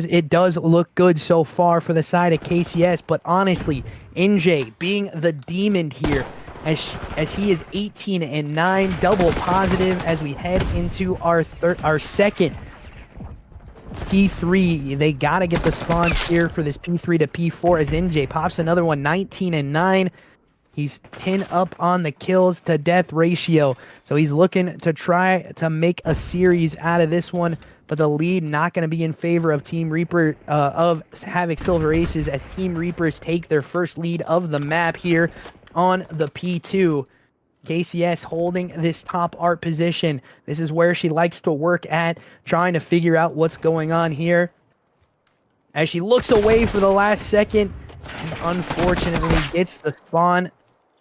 it does look good so far for the side of KCS, but honestly, NJ being the demon here, as he is 18-9, double positive as we head into our second P3. They got to get the spawns here for this P3 to P4 as NJ pops another one, 19 and 9. He's 10 up on the kills to death ratio. So he's looking to try to make a series out of this one. But the lead not going to be in favor of Team Reaper of Havoc Silver Aces as Team Reaperz take their first lead of the map here on the P2. KCS holding this top art position. This is where she likes to work at, trying to figure out what's going on here. As she looks away for the last second, and unfortunately gets the spawn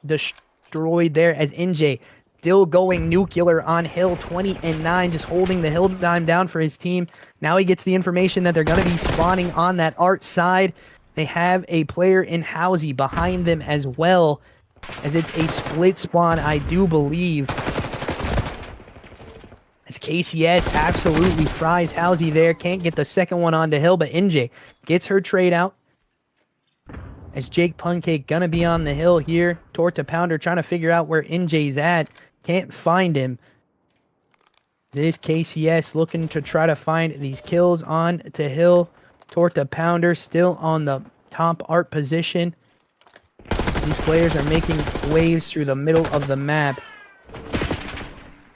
destroyed there as NJ still going nuclear on hill, 20 and 9, just holding the hill dime down for his team. Now he gets the information that they're going to be spawning on that art side. They have a player in Housey behind them as well, as it's a split spawn, I do believe. As KCS absolutely fries Housey there. Can't get the second one onto hill, but NJ gets her trade out. As Jake Pancake gonna be on the hill here. Torta Pounder trying to figure out where NJ's at. Can't find him. This KCS looking to try to find these kills on to hill. Torta Pounder still on the top art position. These players are making waves through the middle of the map.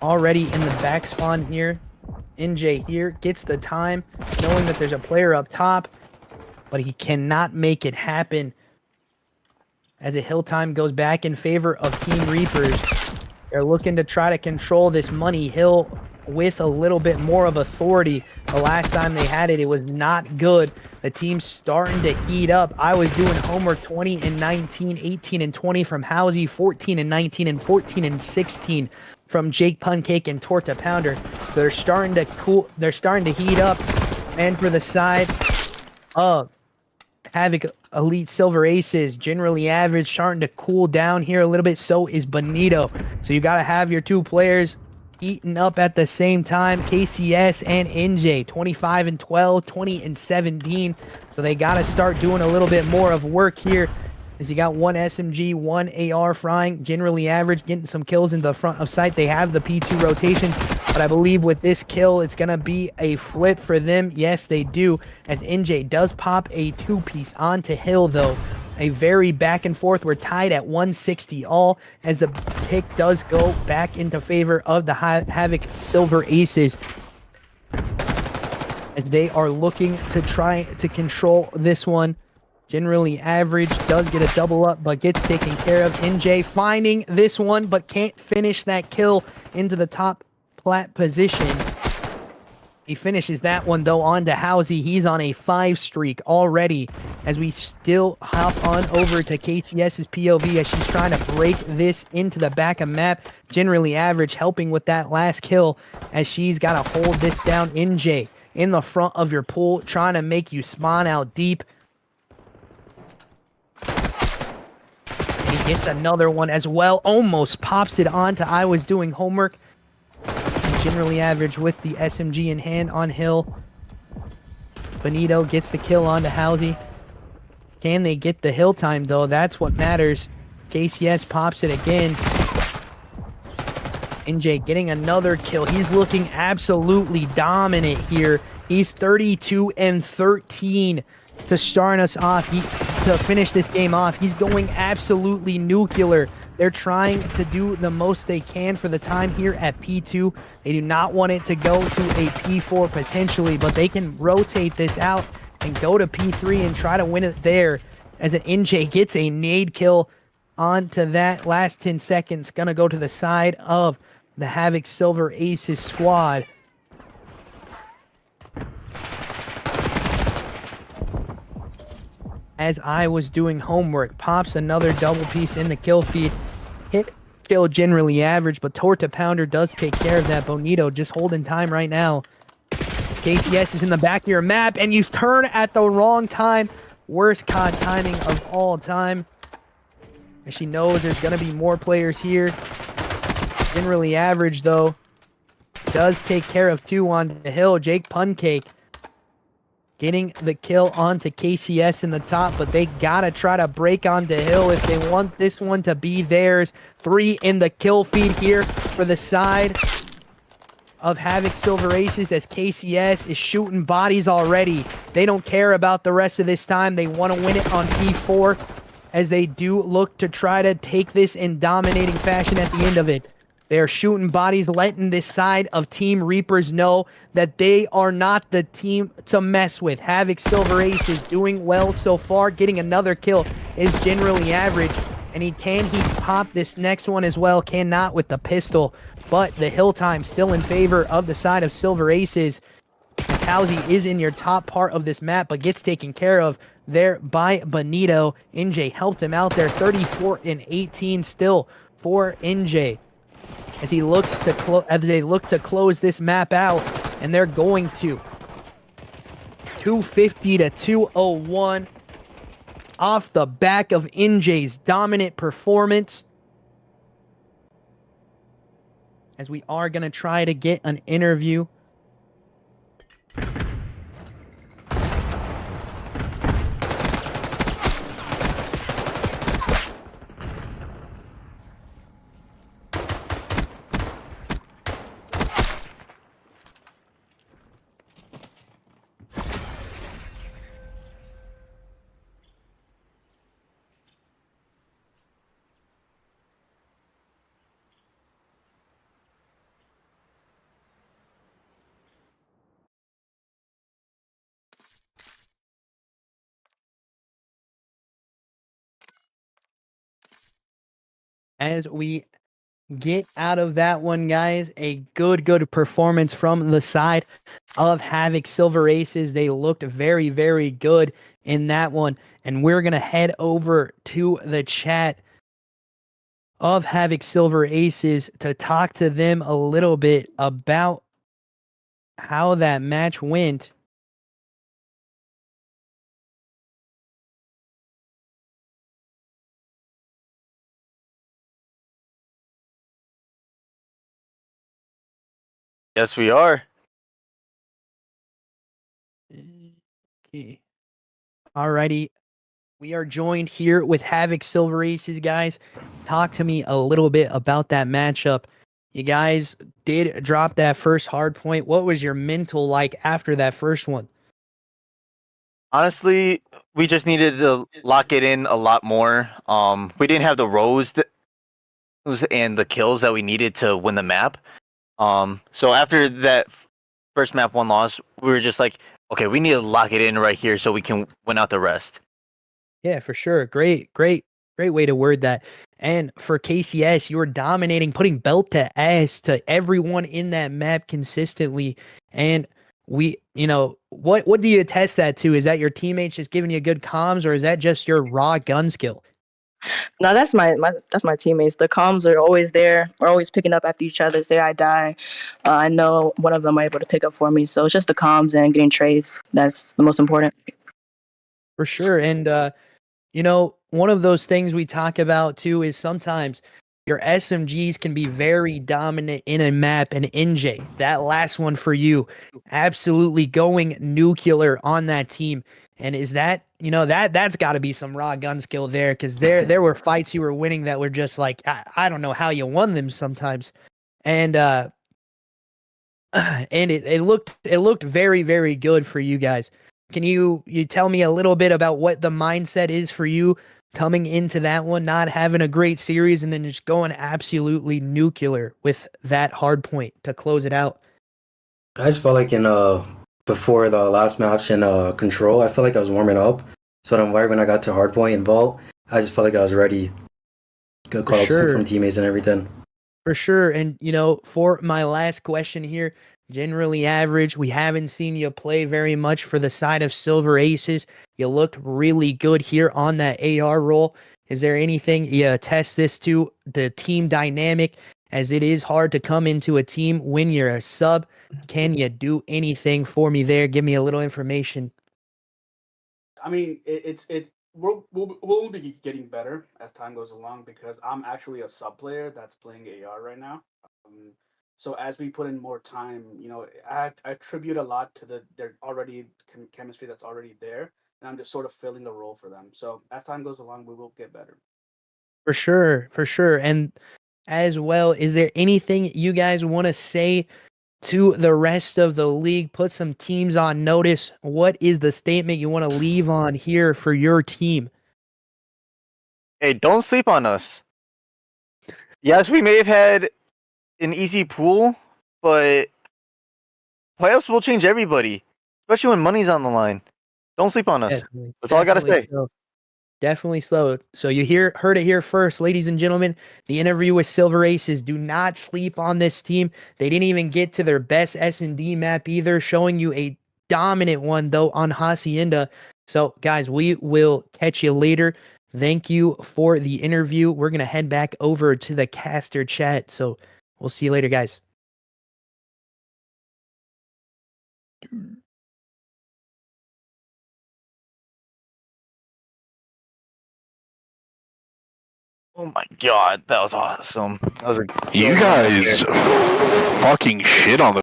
Already in the back spawn here. NJ here gets the time, knowing that there's a player up top, but he cannot make it happen. As a hill time goes back in favor of Team Reaperz. They're looking to try to control this money hill with a little bit more of authority. The last time they had it, it was not good. The team's starting to heat up. I was doing homework, 20 and 19, 18 and 20 from Housey, 14 and 19, and 14 and 16 from Jake Pancake and Torta Pounder. So they're starting to they're starting to heat up. And for the side of Havoc Elite Silver Aces, generally average, starting to cool down here a little bit. So is Bonito. So you got to have your two players eating up at the same time. KCS and NJ, 25 and 12, 20 and 17. So they got to start doing a little bit more of work here. As you got one SMG, one AR frying, generally average, getting some kills into the front of sight. They have the P2 rotation, but I believe with this kill, it's going to be a flip for them. Yes, they do, as NJ does pop a two-piece onto hill, though. A very back and forth. We're tied at 160 all, as the tick does go back into favor of the Havoc Silver Aces, as they are looking to try to control this one. Generally average, does get a double up, but gets taken care of. NJ finding this one, but can't finish that kill into the top plat position. He finishes that one, though, onto Housey. He's on a 5 streak already, as we still hop on over to KCS's POV as she's trying to break this into the back of map. Generally average, helping with that last kill, as she's got to hold this down. NJ in the front of your pool, trying to make you spawn out deep. He gets another one as well. Almost pops it on to I was doing homework. Generally average with the SMG in hand on hill. Benito gets the kill onto Housey. Can they get the hill time, though? That's what matters. KCS pops it again. NJ getting another kill. He's looking absolutely dominant here. He's 32 and 13 to start us off. To finish this game off. He's going absolutely nuclear. They're trying to do the most they can for the time here at P2. They do not want it to go to a P4 potentially, but they can rotate this out and go to P3 and try to win it there, as an NJ gets a nade kill onto that. Last 10 seconds, gonna go to the side of the Havoc Silver Aces squad. As I was doing homework, pops another double piece in the kill feed. Hit kill generally average, but Torta Pounder does take care of that. Bonito just holding time right now. KCS is in the back of your map, and you turn at the wrong time. Worst COD timing of all time. As she knows there's going to be more players here. Generally average, though, does take care of two on the hill. Jake Pancake getting the kill onto KCS in the top, but they gotta try to break onto hill if they want this one to be theirs. 3 in the kill feed here for the side of Havoc Silver Aces as KCS is shooting bodies already. They don't care about the rest of this time. They want to win it on P4 as they do look to try to take this in dominating fashion at the end of it. They're shooting bodies, letting this side of Team Reaperz know that they are not the team to mess with. Havoc Silver Aces doing well so far. Getting another kill is generally average. And can he pop this next one as well? Cannot with the pistol. But the hill time still in favor of the side of Silver Aces. As Housie is in your top part of this map, but gets taken care of there by Benito. NJ helped him out there. 34 and 18 still for NJ. As he looks to they look to close this map out, and they're going to. 250 to 201 off the back of NJ's dominant performance. As we are going to try to get an interview. As we get out of that one, guys, a good performance from the side of Havoc Silver Aces. They looked very, very good in that one. And we're going to head over to the chat of Havoc Silver Aces to talk to them a little bit about how that match went. Yes, we are. Okay. Alrighty. We are joined here with Havoc Silver Aces, guys. Talk to me a little bit about that matchup. You guys did drop that first hard point. What was your mental like after that first one? Honestly, we just needed to lock it in a lot more. We didn't have the rows and the kills that we needed to win the map. So after that first map 1 loss, we were just like, okay, we need to lock it in right here so we can win out the rest. Yeah, for sure. Great way to word that. And for KCS, you were dominating, putting belt to ass to everyone in that map consistently. And what do you attest that to? Is that your teammates just giving you good comms, or is that just your raw gun skill? No, that's my teammates. The comms are always there. We're always picking up after each other. Say I die, I know one of them are able to pick up for me. So it's just the comms and getting trades. That's the most important. For sure. And one of those things we talk about too is sometimes your SMGs can be very dominant in a map. And NJ, that last one for you, absolutely going nuclear on that team. And is that, that's got to be some raw gun skill there, because there were fights you were winning that were just like, I don't know how you won them sometimes. And and it looked very, very good for you guys. Can you tell me a little bit about what the mindset is for you coming into that one, not having a great series and then just going absolutely nuclear with that hard point to close it out? I just felt like before the last match in Control, I felt like I was warming up. So then right when I got to Hardpoint and Vault, I just felt like I was ready. Good calls from teammates and everything. For sure. And, for my last question here, generally average. We haven't seen you play very much for the side of Silver Aces. You looked really good here on that AR role. Is there anything you attest this to, the team dynamic, as it is hard to come into a team when you're a sub? Can you do anything for me there? Give me a little information. I mean, we'll be getting better as time goes along, because I'm actually a sub player that's playing AR right now. So as we put in more time, I attribute a lot to their already chemistry that's already there, and I'm just sort of filling the role for them. So as time goes along, we will get better. For sure. And as well, is there anything you guys want to say to the rest of the league, put some teams on notice. What is the statement you want to leave on here for your team? Hey, don't sleep on us. Yes, we may have had an easy pool, but playoffs will change everybody, especially when money's on the line. Don't sleep on us. Definitely, That's all I gotta say. so. Definitely slow. So you heard it here first, ladies and gentlemen. The interview with Silver Aces. Do not sleep on this team. They didn't even get to their best S&D map either, showing you a dominant one though on Hacienda. So guys, we will catch you later. Thank you for the interview. We're gonna head back over to the caster chat. So we'll see you later, guys. Oh my god, that was awesome. That was You guys fucking shit on the.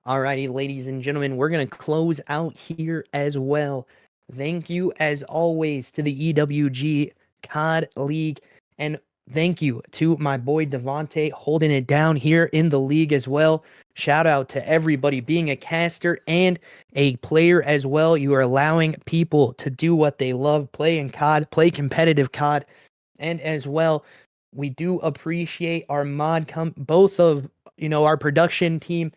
Alrighty, ladies and gentlemen, we're going to close out here as well. Thank you, as always, to the EWG COD League. And thank you to my boy Devontae holding it down here in the league as well. Shout out to everybody being a caster and a player as well. You are allowing people to do what they love, play in COD, play competitive COD. And as well, we do appreciate our both of, our production team,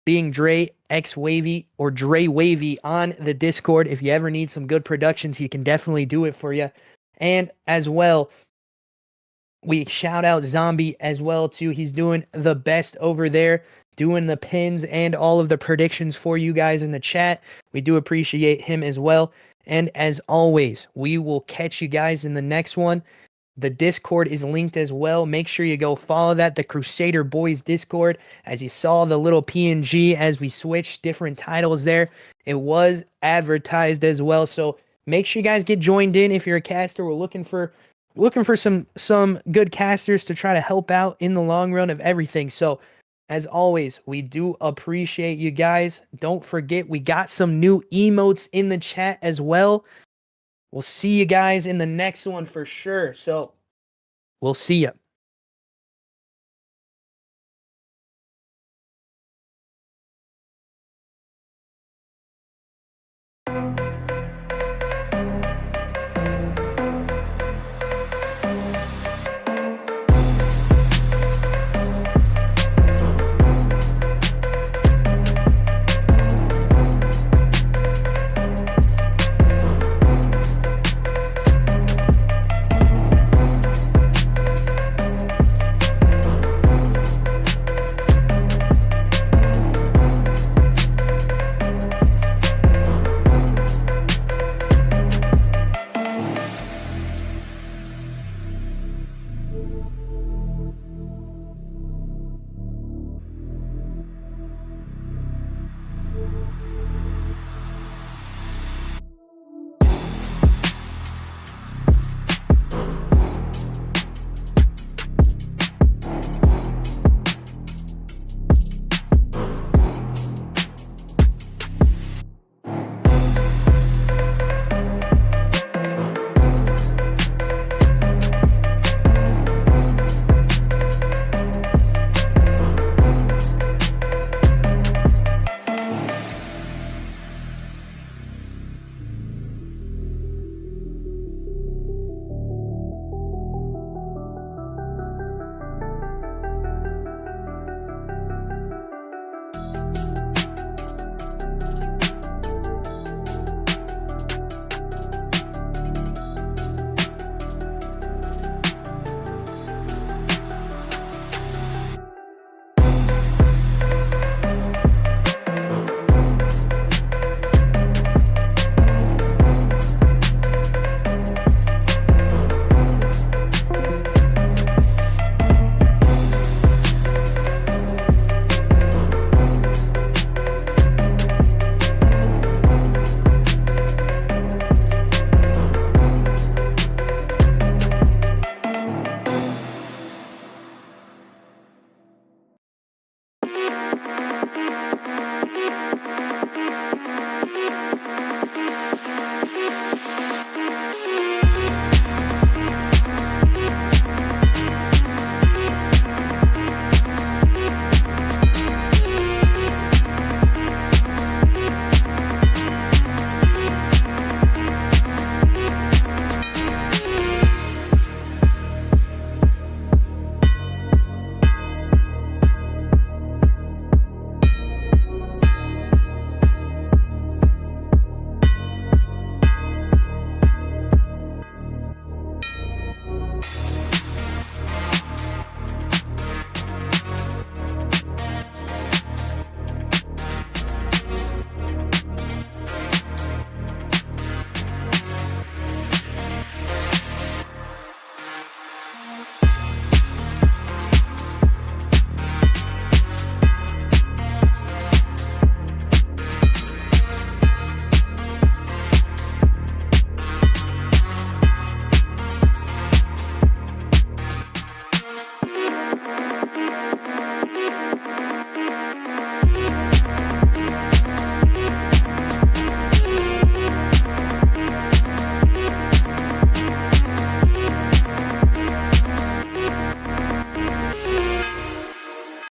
being Dre X Wavy or Dre Wavy on the Discord. If you ever need some good productions, he can definitely do it for you. And as well, we shout out Zombie as well too. He's doing the best over there, doing the pins and all of the predictions for you guys in the chat. We do appreciate him as well. And as always, we will catch you guys in the next one. The Discord is linked as well. Make sure you go follow that, the Crusader Boys Discord. As you saw the little PNG as we switched different titles there, it was advertised as well. So make sure you guys get joined in if you're a caster. We're looking for some good casters to try to help out in the long run of everything. So as always, we do appreciate you guys. Don't forget, we got some new emotes in the chat as well. We'll see you guys in the next one for sure. So we'll see you.